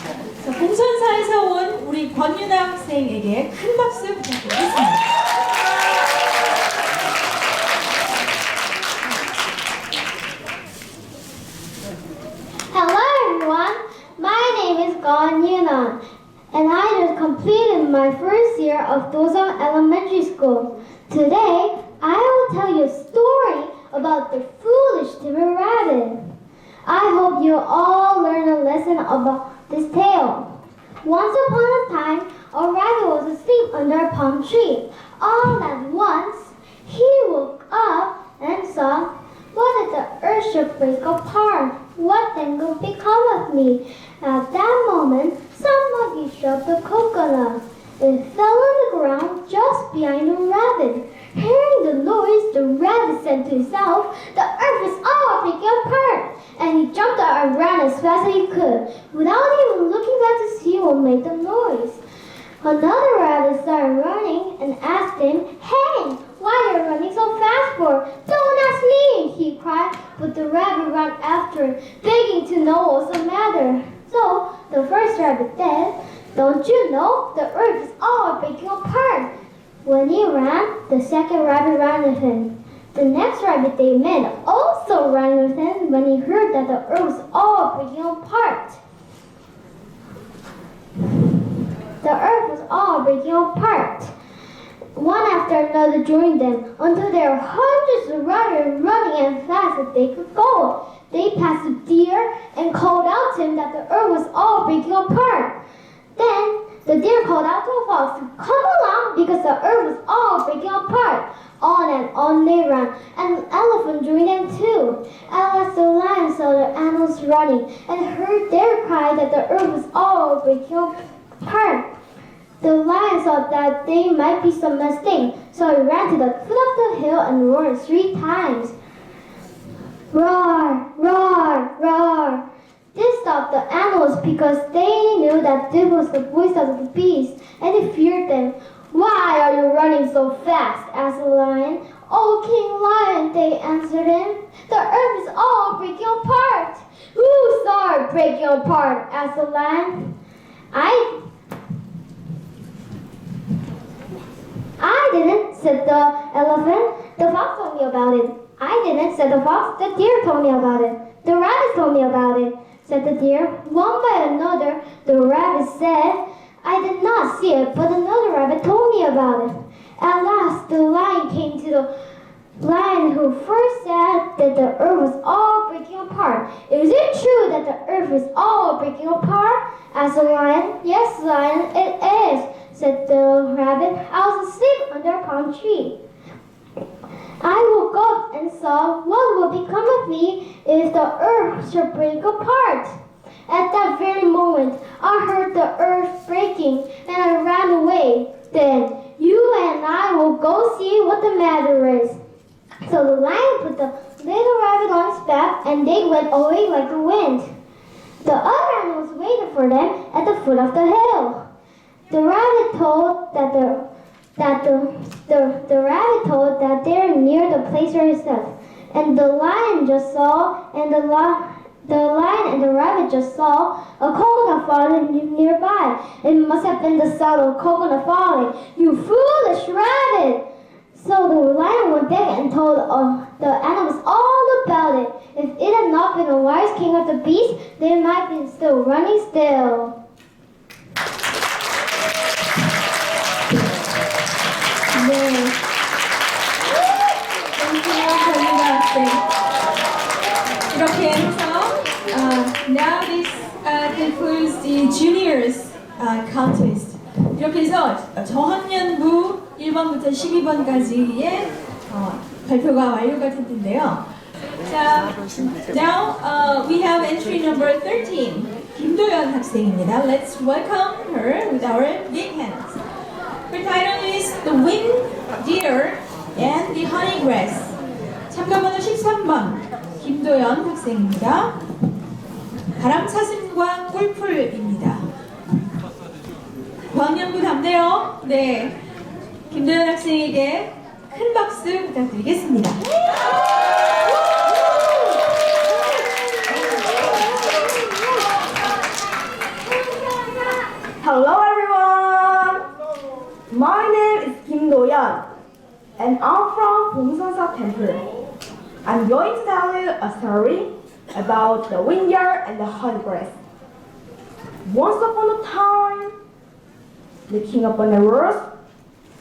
자, 봉천사에서 온 우리 권유나 학생에게 큰 박수 부탁드리겠습니다. Hello everyone, my name is Gon Yunan, and I just completed my first year of Dosang Elementary School. Today, I will tell you a story about the foolish timid rabbit. I hope you all learn a lesson about this tale. Once upon a time, a rabbit was asleep under a palm tree. All at once, he woke up and saw, "What if the earth should break apart? What then will become of me?" At that moment, somebody dropped a coconut. It fell on the ground just behind the rabbit. Hearing the noise, the rabbit said to himself, "The earth is all breaking apart." And he jumped out and ran as fast as he could, without even looking back to see what made the noise. Another rabbit started running and asked him, "Hey, why are you running so fast for? Don't ask me," he cried. But the rabbit ran after him, begging to know what's the matter. So the first rabbit said, "Don't you know the earth is all breaking apart?" When he ran, the second rabbit ran with him. The next rabbit they met also ran with him when he heard that the earth was all breaking apart. The earth was all breaking apart. One after another joined them until there were hundreds of rabbits running as fast as they could go. They passed a deer and called out to him that the earth was all breaking apart. Then the deer called out to a fox to come along because the earth was all breaking apart. On and on they ran, and an elephant joined them too. At last the lion saw the animals running and heard their cry that the earth was all breaking apart. The lion thought that there might be some mistake, so he ran to the foot of the hill and roared 3 times. Roar, roar, roar. This stopped the animals because they knew that this was the voice of the beast, and they feared them. "Why are you running so fast?" asked the lion. "Oh, King Lion," they answered him, "the earth is all breaking apart." "Who saw it breaking apart?" asked the lion. I didn't, said the elephant. "The fox told me about it." "I didn't," said the fox. "The deer told me about it." "The rabbit told me about it," said the deer. One by another, the rabbit said, "I did not see it, but another rabbit told me about it." At last, the lion came to the lion who first said that the earth was all breaking apart. "Is it true that the earth is all breaking apart?" asked the lion. "Yes, lion, it is," said the rabbit. "I was asleep under a palm tree. I woke up and saw what would become of me if the earth should break apart. At that very moment, I heard the earth breaking and I ran away. Then you and I will go see what the matter is." So the lion put the little rabbit on his back and they went away like the wind. The other animals waited for them at the foot of the hill. The rabbit told that they're near the place where he slept, and the lion just saw, and the lion and the rabbit just saw a coconut falling nearby. It must have been the sound of a coconut falling. "You foolish rabbit!" So the lion went back and told the animals all about it. If it had not been a wise king of the beasts, they might be still running still. 네. 전문가 학생. 이렇게 해서 now this concludes the juniors contest. 이렇게 해서 저학년부 1번부터 12번까지의 발표가 완료가 됐는데요. 자, now we have entry number 13. 김도연 학생입니다. Let's welcome her with our big hands. Her title is The Wind, Deer, and the Honeygrass. 참가번호 13번 김도연 학생입니다. 바람사슴과 꿀풀입니다. 고학년부 답네요. 네, 김도연 학생에게 큰 박수 부탁드리겠습니다. Hello everyone! My name is Kim Do-yeon and I'm from Bongsansa Temple. I'm going to tell you a story about the winter and the honeygrass. Once upon a time, the king upon the earth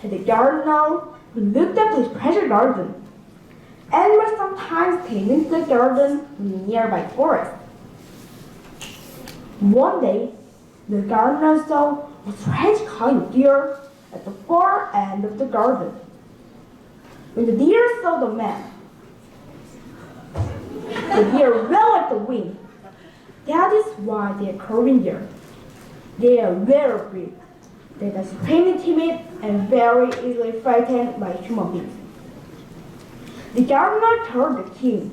had a gardener who looked after his precious garden and would sometimes came into the garden from the nearby forest. One day, the gardener saw a strange kind of deer at the far end of the garden. When the deer saw the man, the deer ran like the wind. That is why they are called reindeer. They are very brave. They are extremely timid and very easily frightened by human beings. The gardener told the king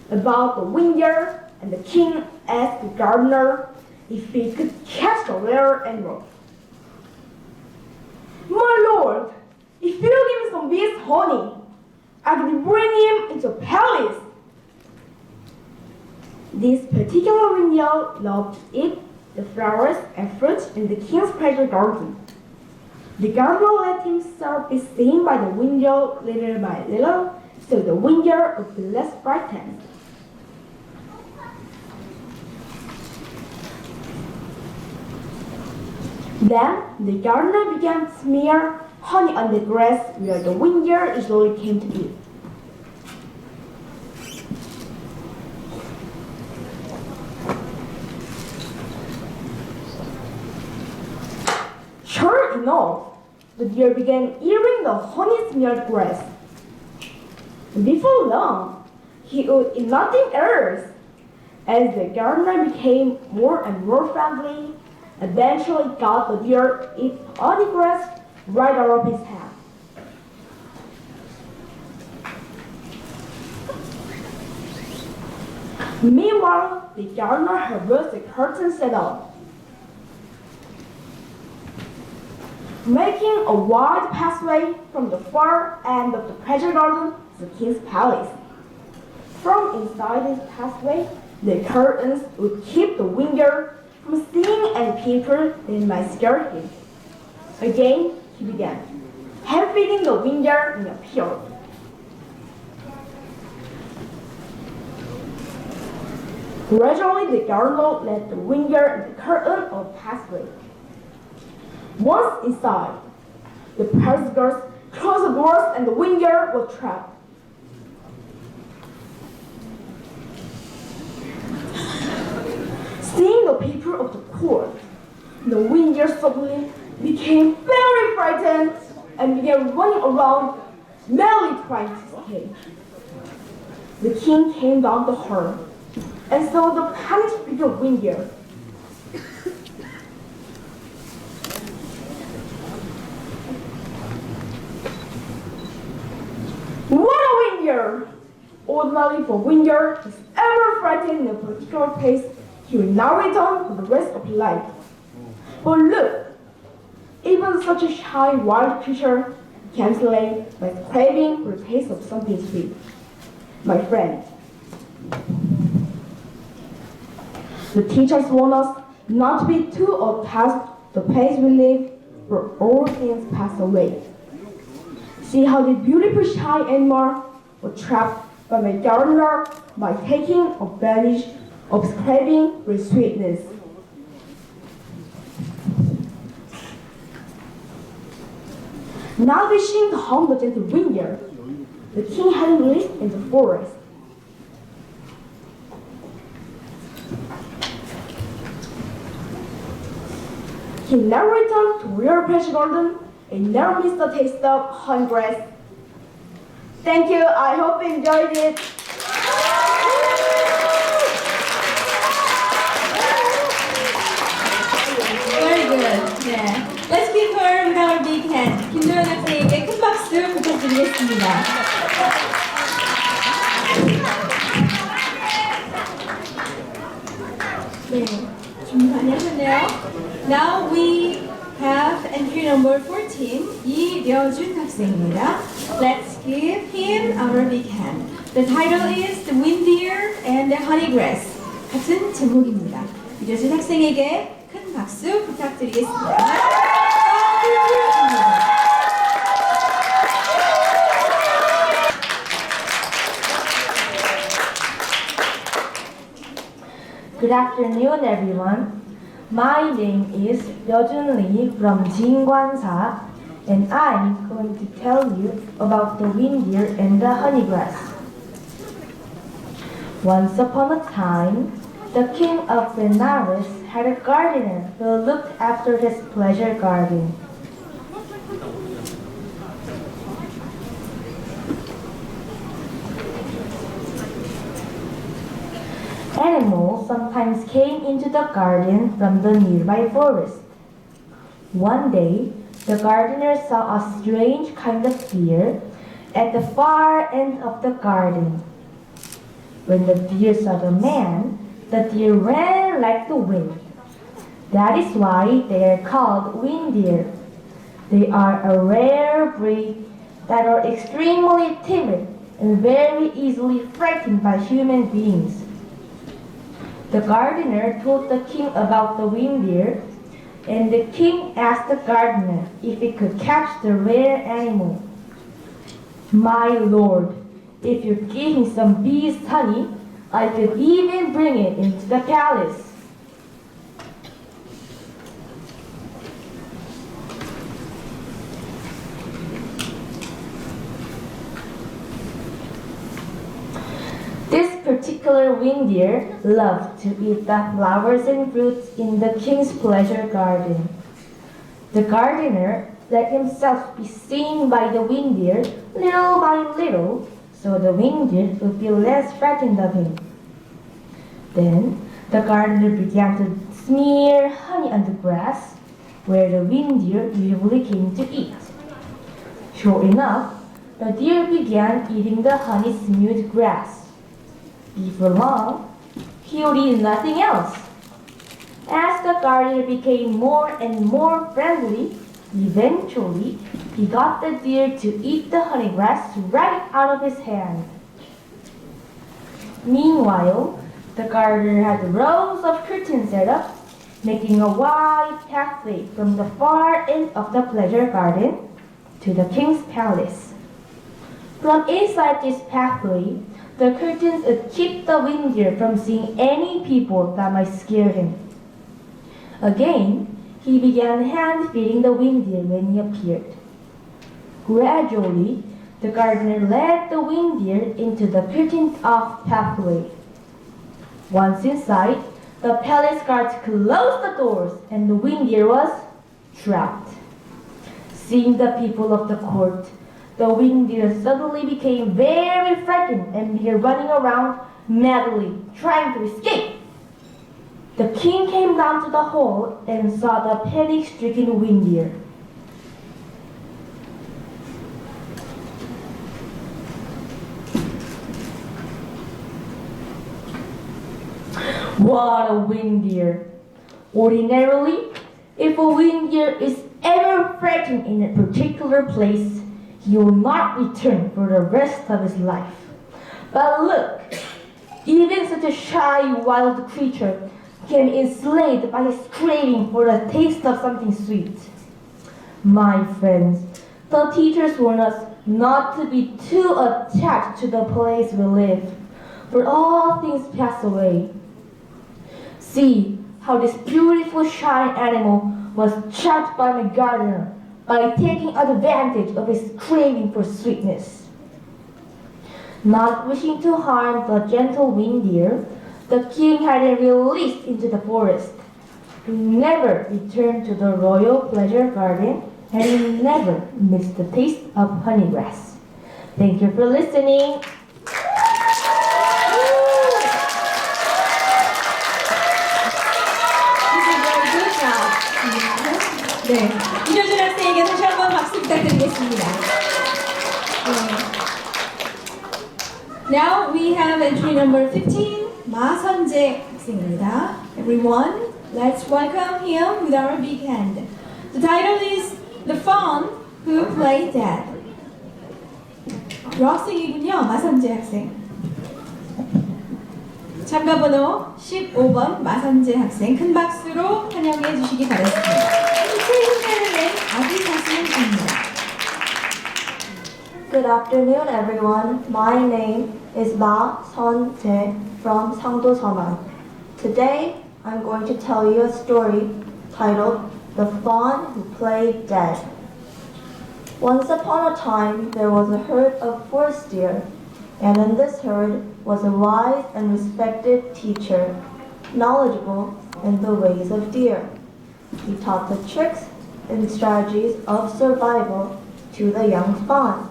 about the reindeer, and the king asked the gardener if he could catch the rare animal. My lord, if you give me some bee's honey, I can bring him into a palace. This particular window loved to eat the flowers and fruits in the king's pleasure garden. The gardener let himself be seen by the window little by little, so the window would be less frightened. Then the gardener began to smear honey on the grass where the window usually came to eat. Sure enough, the deer began eating the honey-smeared grass. Before long, he would eat nothing else. As the gardener became more and more friendly, eventually got the deer eat honey grass right out of his hand. Meanwhile, the gardener had raised the curtain set up, making a wide passway from the far end of the pleasure garden to the king's palace. From inside this passway, the curtains would keep the window from seeing any people that might scare him. Again, he began, hand-feeding the window in a appeared. Gradually, the gardener let the window and the curtain of the passway. Once inside, the palace guards closed the doors and the window was trapped. Seeing the people of the court, the window suddenly became very frightened and began running around, merely trying to escape. The king came down the hall and saw the panic-stricken window. What a window! Ordinarily for window is ever frightened in a particular place, he will now return for the rest of his life. But look, even such a shy wild creature can slay by craving for the taste of something sweet. My friend, the teachers warn us not to be too attached to the place we live, where all things pass away. See how the beautiful shy animal was trapped by my gardener by taking advantage of his craving for sweetness. Not wishing to harm the gentle window, the king had him live in the forest. He never returned to real pleasure garden and never missed the taste of honey grass. Thank you. I hope you enjoyed it. Very good. 네. Let's give her with our big hand. 김도연 학생에게 큰 박수 부탁드리겠습니다. 네, 준비 많이 하셨네요. Now we have entry number 14, 이려준 학생입니다. Let's give him our big hand. The title is The Wind Deer and the Honey Grass. 같은 제목입니다. 이려준 학생에게 큰 박수 부탁드리겠습니다. Good afternoon, everyone. My name is Yeojun Lee from Jingwansa, and I'm going to tell you about the wind deer and the honey grass. Once upon a time, the king of Benares had a gardener who looked after his pleasure garden. Animals sometimes came into the garden from the nearby forest. One day, the gardener saw a strange kind of deer at the far end of the garden. When the deer saw the man, the deer ran like the wind. That is why they are called wind deer. They are a rare breed that are extremely timid and very easily frightened by human beings. The gardener told the king about the reindeer, and the king asked the gardener if he could catch the rare animal. My lord, if you give me some bees' honey, I could even bring it into the palace. This particular reindeer loved to eat the flowers and fruits in the king's pleasure garden. The gardener let himself be seen by the reindeer little by little, so the reindeer would be less frightened of him. Then the gardener began to smear honey on the grass, where the reindeer usually came to eat. Sure enough, the deer began eating the honey-smeared grass. Before long, he would eat nothing else. As the gardener became more and more friendly, eventually he got the deer to eat the honey grass right out of his hand. Meanwhile, the gardener had rows of curtains set up, making a wide pathway from the far end of the pleasure garden to the king's palace. From inside this pathway, the curtains would keep the reindeer from seeing any people that might scare him. Again, he began hand-feeding the reindeer when he appeared. Gradually, the gardener led the reindeer into the curtained-off pathway. Once inside, the palace guards closed the doors and the reindeer was trapped. Seeing the people of the court, the reindeer suddenly became very frightened and began running around madly, trying to escape. The king came down to the hall and saw the panic-stricken reindeer. What a reindeer! Ordinarily, if a reindeer is ever frightened in a particular place, he will not return for the rest of his life. But look, even such a shy, wild creature can be enslaved by his craving for the taste of something sweet. My friends, the teachers warn us not to be too attached to the place we live, for all things pass away. See how this beautiful shy animal was trapped by my gardener by taking advantage of his craving for sweetness. Not wishing to harm the gentle reindeer, the king had him released into the forest. He never returned to the royal pleasure garden, and he never missed the taste of honeygrass. Thank you for listening. 네, 이효준 학생에게 다시 한번 박수 부탁드리겠습니다. 네. Now we have entry number 15, 마선재 학생입니다. Everyone, let's welcome him with our big hand. The title is The Fawn Who Played Dead. 여학생이군요, 마선재 학생. 참가번호 15번 마선재 학생 큰 박수로 환영해 주시기 바랍니다. Good afternoon, everyone. My name is Ma Son-jae from Sangdo Seonan. Today, I'm going to tell you a story titled The Fawn Who Played Dead. Once upon a time, there was a herd of forest deer, and in this herd was a wise and respected teacher, knowledgeable in the ways of deer. He taught the tricks and strategies of survival to the young fawns.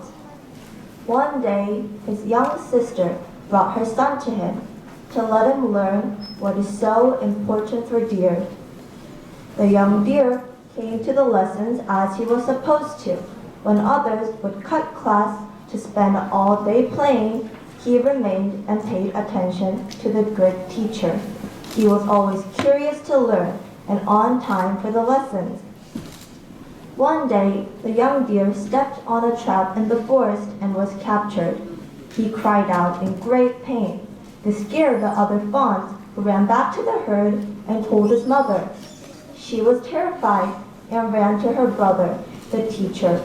One day, his young sister brought her son to him to let him learn what is so important for deer. The young deer came to the lessons as he was supposed to. When others would cut class to spend all day playing, he remained and paid attention to the good teacher. He was always curious to learn and on time for the lessons. One day, the young deer stepped on a trap in the forest and was captured. He cried out in great pain. This scared the other fawns, who ran back to the herd and told his mother. She was terrified and ran to her brother, the teacher.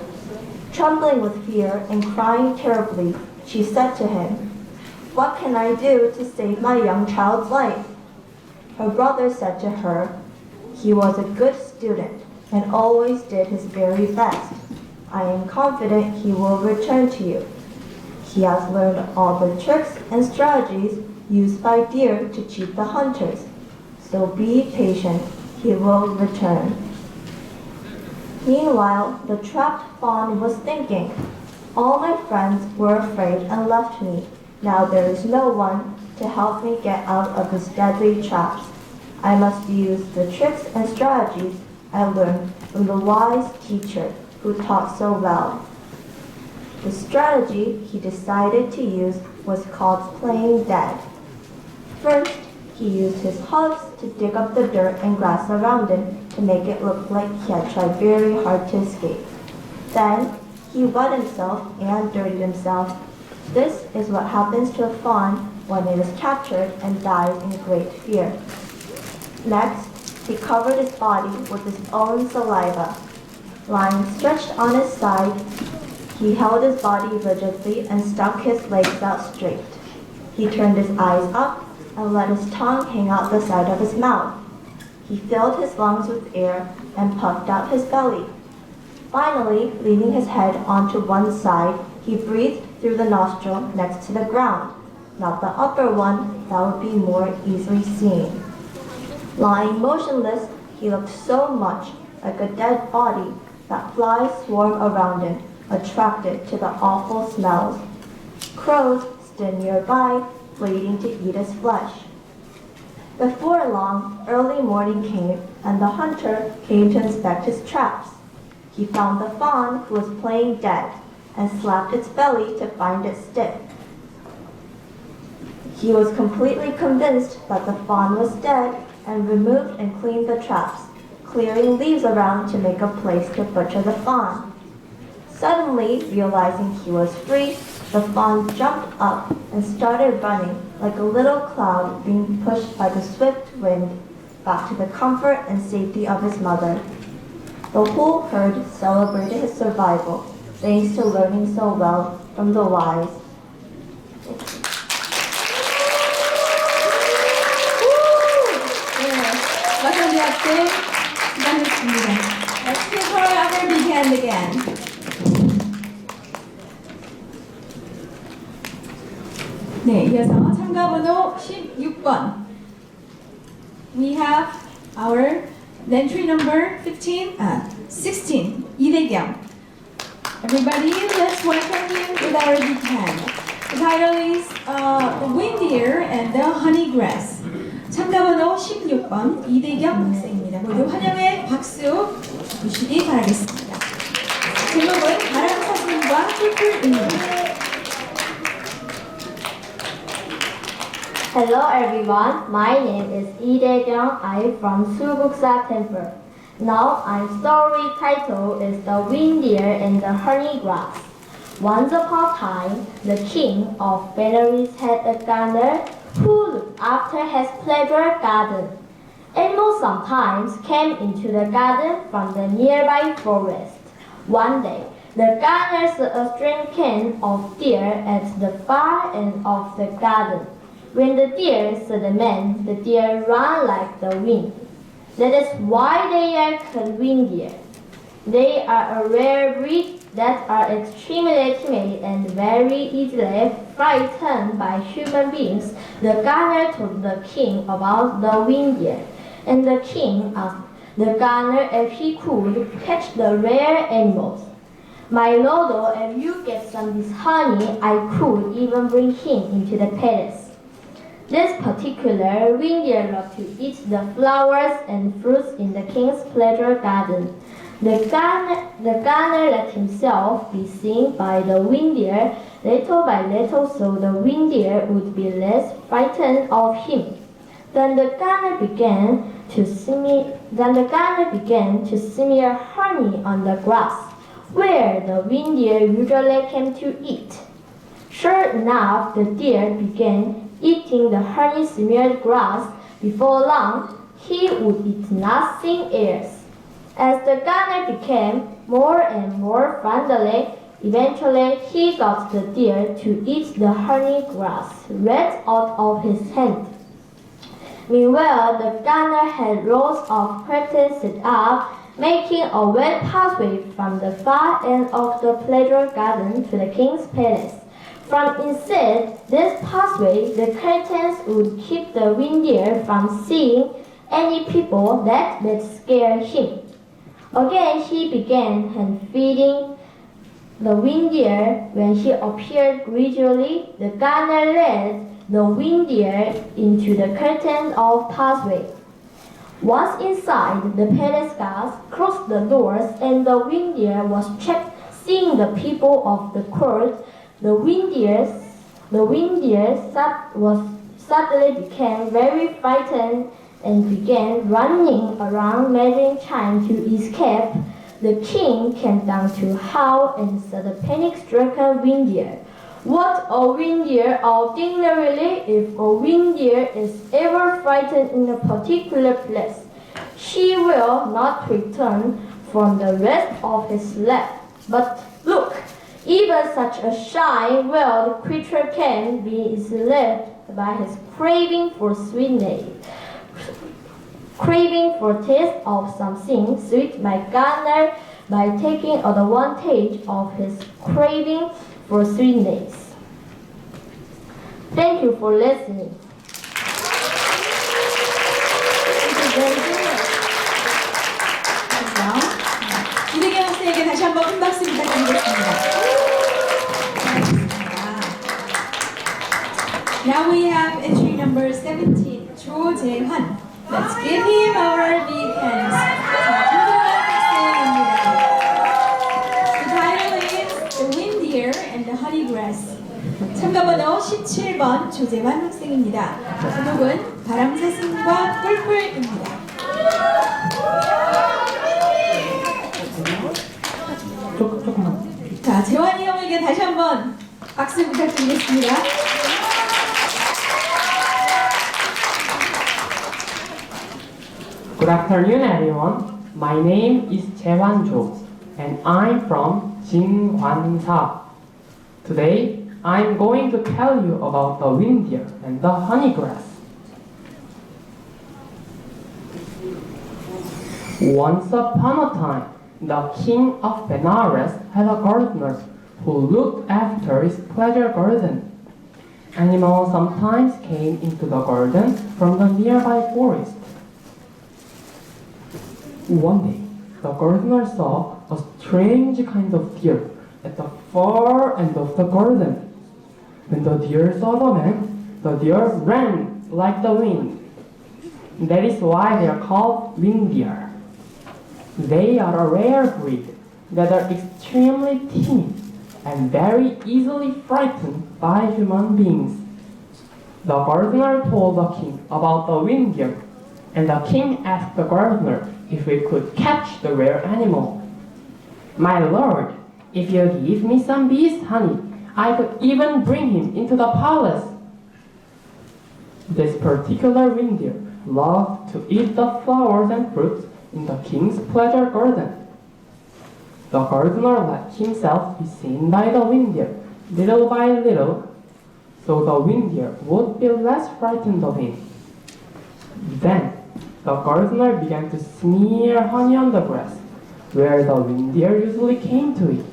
Trembling with fear and crying terribly, she said to him, "What can I do to save my young child's life?" Her brother said to her, "He was a good student and always did his very best. I am confident he will return to you. He has learned all the tricks and strategies used by deer to cheat the hunters. So be patient, he will return." Meanwhile, the trapped fawn was thinking, "All my friends were afraid and left me. Now there is no one to help me get out of his deadly traps. I must use the tricks and strategies I learned from the wise teacher who taught so well." The strategy he decided to use was called playing dead. First, he used his hooves to dig up the dirt and grass around him to make it look like he had tried very hard to escape. Then, he wet himself and dirtied himself. This is what happens to a fawn when it is captured and dies in great fear. Next, he covered his body with his own saliva. Lying stretched on his side, he held his body rigidly and stuck his legs out straight. He turned his eyes up and let his tongue hang out the side of his mouth. He filled his lungs with air and puffed out his belly. Finally, leaning his head onto one side, he breathed through the nostril next to the ground, not the upper one that would be more easily seen. Lying motionless, he looked so much like a dead body that flies swarmed around him, attracted to the awful smells. Crows stood nearby, waiting to eat his flesh. Before long, early morning came, and the hunter came to inspect his traps. He found the fawn who was playing dead, and slapped its belly to find it stiff. He was completely convinced that the fawn was dead, and removed and cleaned the traps, clearing leaves around to make a place to butcher the fawn. Suddenly, realizing he was free, the fawn jumped up and started running like a little cloud being pushed by the swift wind back to the comfort and safety of his mother. The whole herd celebrated his survival, thanks to learning so well from the wise. 마선대학생 수고하셨습니다. Let's give her a very big hand again. 네, 이어서 참가 번호 16번. We have our entry number 16, 이대경. Everybody, let's welcome him with our big hand. The title is The Reindeer and the Honey Grass. 참가 번호 16번 이대경 학생입니다. 모두 환영의 박수 주시기 바라겠습니다. 제목은 바람사슴과 뿔뿔입니다. Hello everyone, my name is Lee Dae-kyung. I'm from Sulguksa Temple. Now our story title is The Reindeer and the Honey Grass. Once upon a time, the king of Benares had a gardener who looked after his pleasure garden. Animals sometimes came into the garden from the nearby forest. One day, the gardener saw a strange kind of deer at the far end of the garden. When the deer saw the man, the deer ran like the wind. That is why they are called reindeer. They are a rare breed that are extremely timid and very easily frightened by human beings. The gardener told the king about the reindeer, and the king asked the gardener if he could catch the rare animals. My lord, if you get some of this honey, I could even bring him into the palace. This particular reindeer loved to eat the flowers and fruits in the king's pleasure garden. The gardener let himself be seen by the reindeer little by little so the reindeer would be less frightened of him. Then the gardener began the gardener began to smear honey on the grass, where the reindeer usually came to eat. Sure enough, the deer began eating the honey-smeared grass. Before long, he would eat nothing else. As the gardener became more and more friendly, eventually he got the deer to eat the honey grass right out of his hand. Meanwhile, the gardener had rows of curtains set up, making a wide pathway from the far end of the pleasure garden to the king's palace. From inside this pathway, the curtains would keep the reindeer from seeing any people that might scare him. Again, he began hand-feeding the reindeer. When he appeared gradually, the gardener led the reindeer into the curtain of pathway. Once inside, the palace guards closed the doors and the reindeer was trapped. Seeing the people of the court, the reindeer suddenly became very frightened and began running around, measuring time to escape. The king came down to howl and saw the panic-stricken reindeer. What a reindeer! Ordinarily, if a reindeer is ever frightened in a particular place, she will not return for the rest of his life. But look, even such a shy, wild creature can be enslaved by his craving for sweetness. Craving for taste of something sweet by gardener by taking advantage of his craving for sweetness. Thank you for listening. 이대경 학생에게 다시 한번 큰 박수 부탁드리겠습니다. Now we have entry number 17, 조재환. Let's give him our big hands. The title is The Reindeer and the Honey Grass. 참가번호 17번 조재환 학생입니다. 제목은 바람사슴과 꿀꿀입니다. 조금만. 자, 재환이 형에게 다시 한번 박수 부탁드리겠습니다. Good afternoon, everyone. My name is Jaewon Jo, and I'm from Jinhwansa. Today, I'm going to tell you about the reindeer and the honey grass. Once upon a time, the king of Benares had a gardener who looked after his pleasure garden. Animals sometimes came into the garden from the nearby forest. One day, the gardener saw a strange kind of deer at the far end of the garden. When the deer saw the man, the deer ran like the wind. That is why they are called reindeer. They are a rare breed that are extremely timid and very easily frightened by human beings. The gardener told the king about the reindeer, and the king asked the gardener if we could catch the rare animal. My lord, if you give me some bee's honey, I could even bring him into the palace. This particular reindeer loved to eat the flowers and fruits in the king's pleasure garden. The gardener let himself be seen by the reindeer little by little, so the reindeer would be less frightened of him. Then, the gardener began to smear honey on the grass, where the reindeer usually came to eat.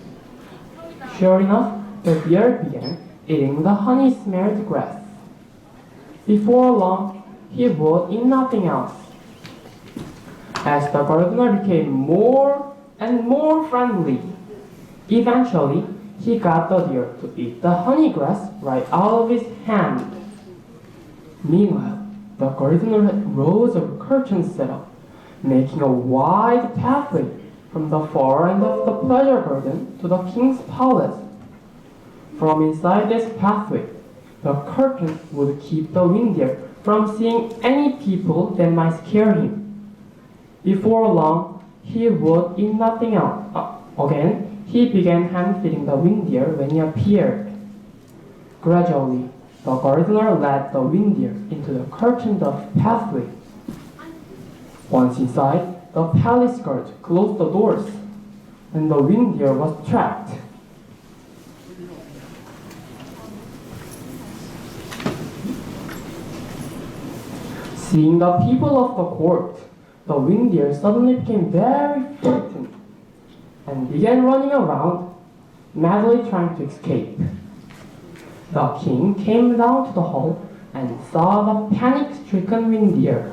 Sure enough, the deer began eating the honey-smeared grass. Before long, he would eat nothing else. As the gardener became more and more friendly, eventually he got the deer to eat the honey grass right out of his hand. Meanwhile, the gardener had rows of curtains set up, making a wide pathway from the far end of the pleasure garden to the king's palace. From inside this pathway, the curtain would keep the reindeer from seeing any people that might scare him. Before long, he would eat nothing else. Again, he began hand-feeding the reindeer when he appeared. Gradually, the gardener led the reindeer into the curtained-off pathway. Once inside, the palace guard closed the doors, and the reindeer was trapped. Seeing the people of the court, the reindeer suddenly became very frightened and began running around, madly trying to escape. The king came down to the hall and saw the panic-stricken reindeer.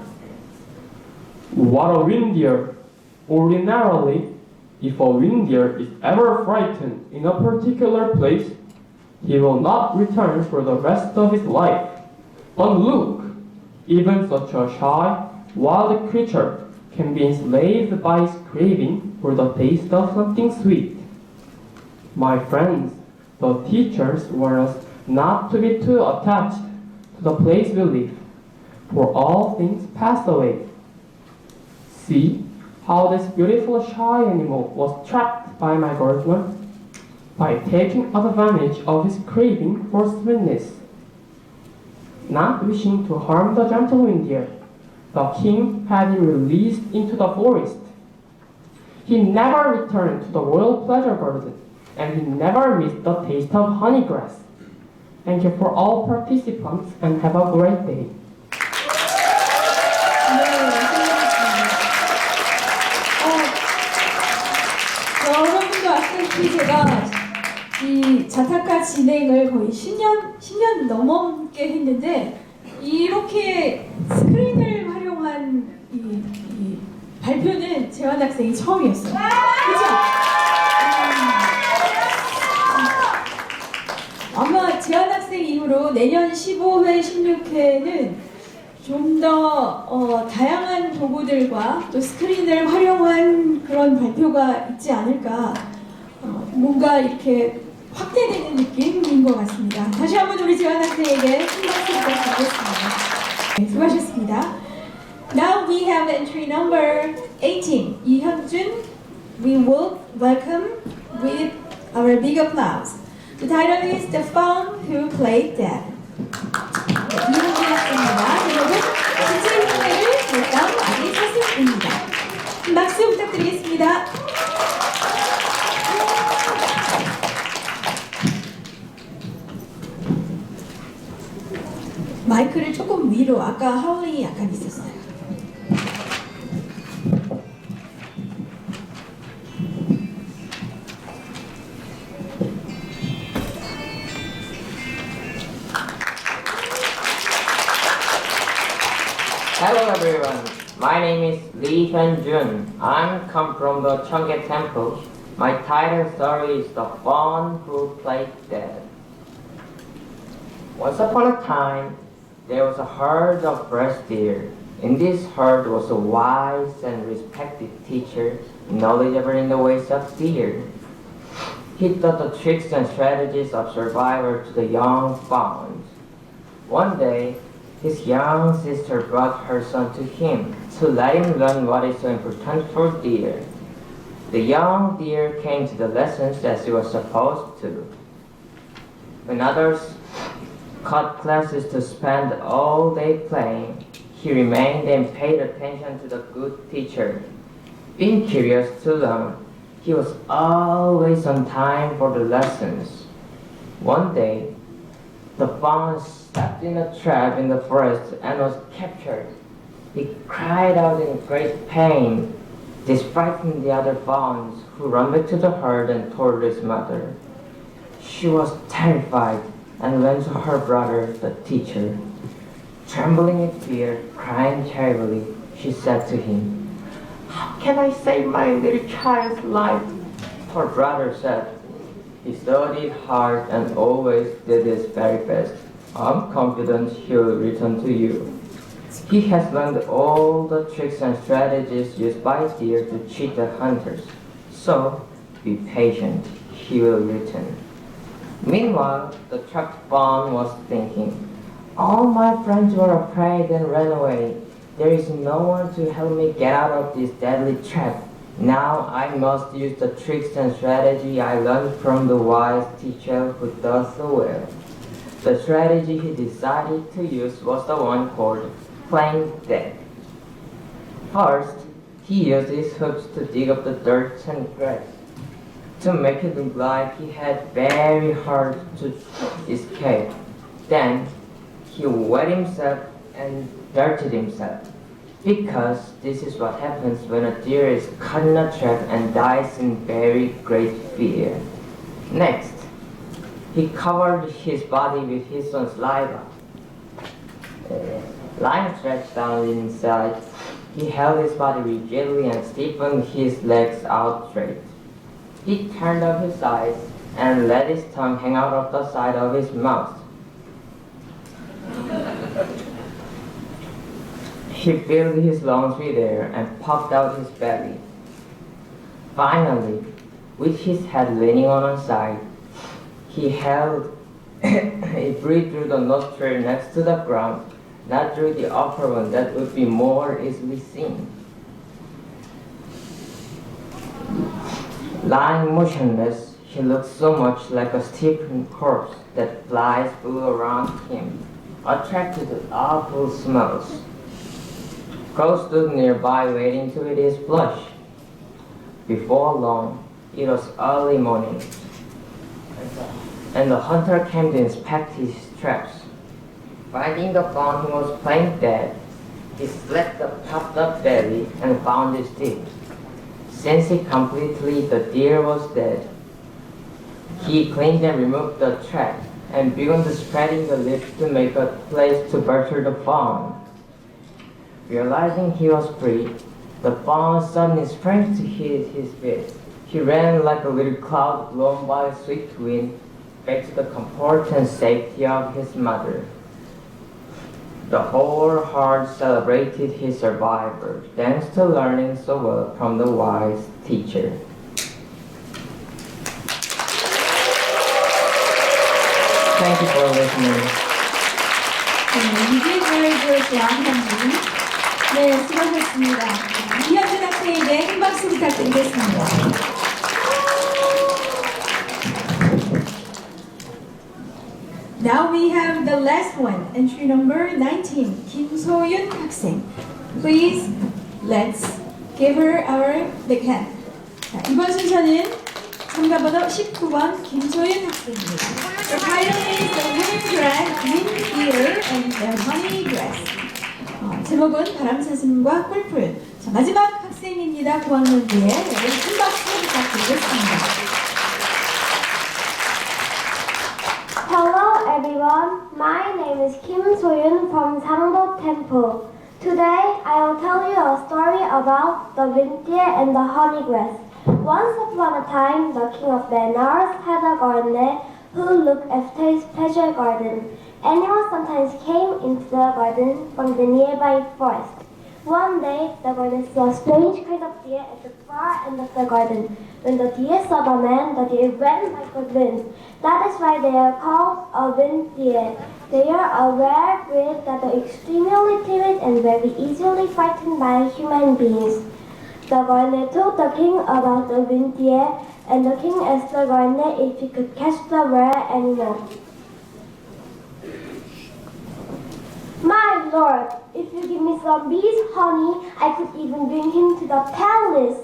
What a reindeer! Ordinarily, if a reindeer is ever frightened in a particular place, he will not return for the rest of his life. But look! Even such a shy, wild creature can be enslaved by his craving for the taste of something sweet. My friends, the teachers warn us not to be too attached to the place we live, for all things pass away. See how this beautiful shy animal was trapped by my gardener by taking advantage of his craving for sweetness. Not wishing to harm the gentle reindeer, the king had him released into the forest. He never returned to the royal pleasure garden, and he never missed the taste of honey grass. Thank you for all participants, and have a great day. 여러분도 아시다시피 제가 이 자타카 진행을 거의 10년 넘게 했는데 이렇게 스크린을 활용한 이 발표는 재환 학생이 처음이었어요. 그렇죠? 아마 재환 학생 이후로 내년 15회, 16회는 좀 더 다양한 도구들과 또 스크린을 활용한 그런 발표가 있지 않을까, 뭔가 이렇게 확대되는 느낌인 것 같습니다. 다시 한번 우리 재환 학생에게 큰 박수 부탁드리겠습니다. 네, 수고하셨습니다. Now we have entry number 18, 이현준. We will welcome with our big applause. The title is The Faun Who Played Dead. 이현준 학생입니다. 여러분, 진짜 흉내를 결정 많이 쳤습니다. 박수 부탁드리겠습니다. 마이크를 조금 위로, 아까 하울링이 약간 있었어요. Hello everyone, my name is Lee Hyun-jun. I come from the Cheonggae Temple. My title story is The Faun Who Played Dead. Once upon a time, there was a herd of breast deer. In this herd was a wise and respected teacher, knowledgeable in the ways of deer. He taught the tricks and strategies of survival to the young fawns. One day, his young sister brought her son to him to let him learn what is so important for deer. The young deer came to the lessons as he was supposed to. When others cut classes to spend all day playing, he remained and paid attention to the good teacher. Being curious to learn, he was always on time for the lessons. One day, the fawn stepped in a trap in the forest and was captured. He cried out in great pain. This frightened the other fawns, who ran back to the herd and told his mother. She was terrified and went to her brother, the teacher. Trembling in fear, crying terribly, she said to him, "How can I save my little child's life?" Her brother said, "He studied hard and always did his very best. I'm confident he will return to you. He has learned all the tricks and strategies used by deer to cheat the hunters. So, be patient, he will return." Meanwhile, the trapped fawn was thinking, "All my friends were afraid and ran away, There is no one to help me get out of this deadly trap. Now I must use the tricks and strategy I learned from the wise teacher who does so well. The strategy he decided to use was the one called playing dead. First, he used his hooks to dig up the dirt and grass, to make it look like he had very hard to escape. Then, he wet himself and dirtied himself, because this is what happens when a deer is caught in a trap and dies in very great fear. Next, he covered his body with his own saliva. Lying stretched down inside, he held his body rigidly and stiffened his legs out straight. He turned up his eyes and let his tongue hang out of the side of his mouth. He filled his lungs with air and puffed out his belly. Finally, with his head leaning on one side, he breathed through the nostril next to the ground, not through the upper one that would be more easily seen. Lying motionless, he looked so much like a stiffened corpse that flies flew around him, attracted with awful smells. Crows stood nearby waiting to eat his flesh. Before long, it was early morning, and the hunter came to inspect his traps. Finding the fawn who was playing dead, he slit the puffed up belly and found his teeth. Sensing completely the deer was dead, he cleaned and removed the trap and began to spreading the lips to make a place to butcher the fawn. Realizing he was free, the fawn suddenly sprang to his feet. He ran like a little cloud blown by a swift wind back to the comfort and safety of his mother. The whole herd celebrated his survival, thanks to learning so well from the wise teacher. Thank you for listening. You did very good, 양현진. 네, 수고하셨습니다. 이현진 학생에게 큰 박수 부탁드리겠습니다. Now we have the last one, entry number 19, 김소윤 학생. Please, let's give her our big hand. 자, 이번 순서는 참가번호 19번 김소윤 학생입니다. The title is The Women Dress, Wind Eater and Their Honey Dress. 제목은 바람사슴과 꿀풀. 자, 마지막 학생입니다. 9학년부에 큰 박수 부탁드리겠습니다. Hello everyone, my name is Kim So-yoon from Sangdo Temple. Today I will tell you a story about the reindeer and the honey grass. Once upon a time, the king of Benares had a gardener who looked after his pleasure garden. Animals sometimes came into the garden from the nearby forest. One day, the gardener saw a strange kind of deer at the far end of the garden. When the deer saw the man, the deer ran like a wind. That is why they are called a wind deer. They are a rare breed that are extremely timid and very easily frightened by human beings. The gardener told the king about the wind deer, and the king asked the gardener if he could catch the rare animal. My lord, if you give me some bees' honey, I could even bring him to the palace.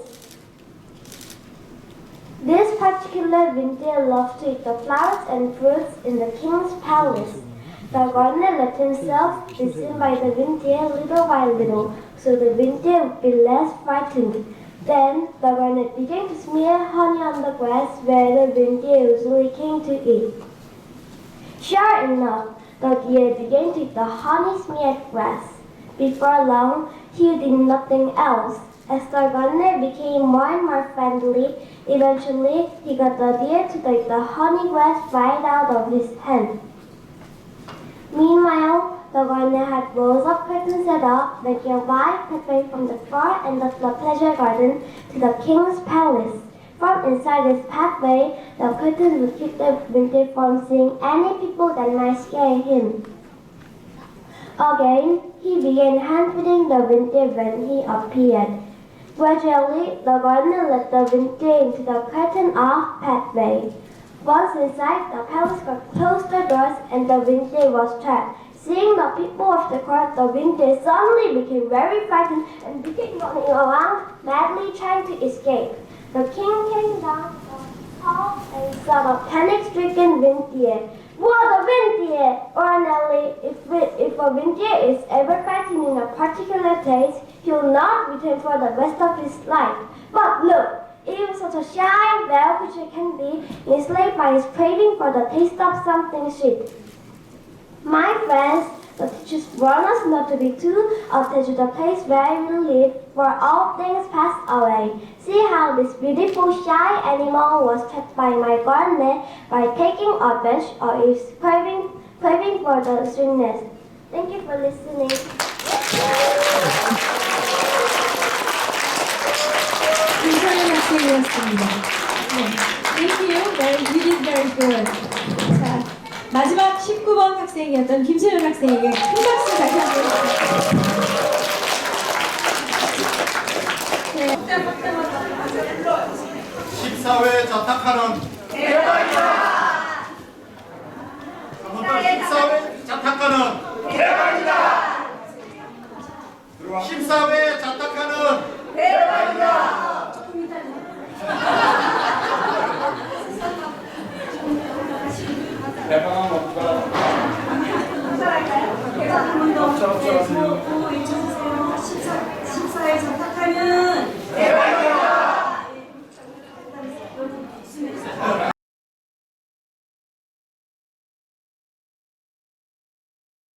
This particular reindeer loved to eat the flowers and fruits in the king's palace. The gardener let himself be seen by the reindeer little by little, so the reindeer would be less frightened. Then the gardener began to smear honey on the grass where the reindeer usually came to eat. Sure enough, the deer began to eat the honey-smeared grass. Before long, he did nothing else. As the gardener became more and more friendly, eventually he got the deer to take the honey grass right out of his hand. Meanwhile, the gardener had rows of curtains set up, making a wide pathway from the far end of the pleasure garden to the king's palace. From inside this pathway, the curtains would keep the reindeer from seeing any people that might scare him. Again, He began hand-feeding the reindeer when he appeared. Gradually, the gardener led the reindeer into the curtain-off pathway. Once inside, the palace got closed the doors and the reindeer was trapped. Seeing the people of the court, the reindeer suddenly became very frightened and began running around, madly trying to escape. The king came down from the hall and saw the panic-stricken reindeer. What a reindeer! Ordinarily, if a reindeer is ever frightened in a particular place, he will not return for the rest of his life. But look! Even such a shy, well creature can be enslaved by his craving for the taste of something sweet. My friends, the teachers warn us not to be too attached to the place where we live, for all things pass away. See how this beautiful shy animal was trapped by my gardener by taking a bench or is craving for the sweetness. Thank you for listening. 김선현 학생이었습니다. Thank you. You did very good. 자, 마지막 19번 학생이었던 김소연 학생에게 큰 박수 다시 한번 주세요. 14회 자타카는 대박이다! 14회 자타카는 대박이다! 14회 자타카는 대박이다! 대박한 것보다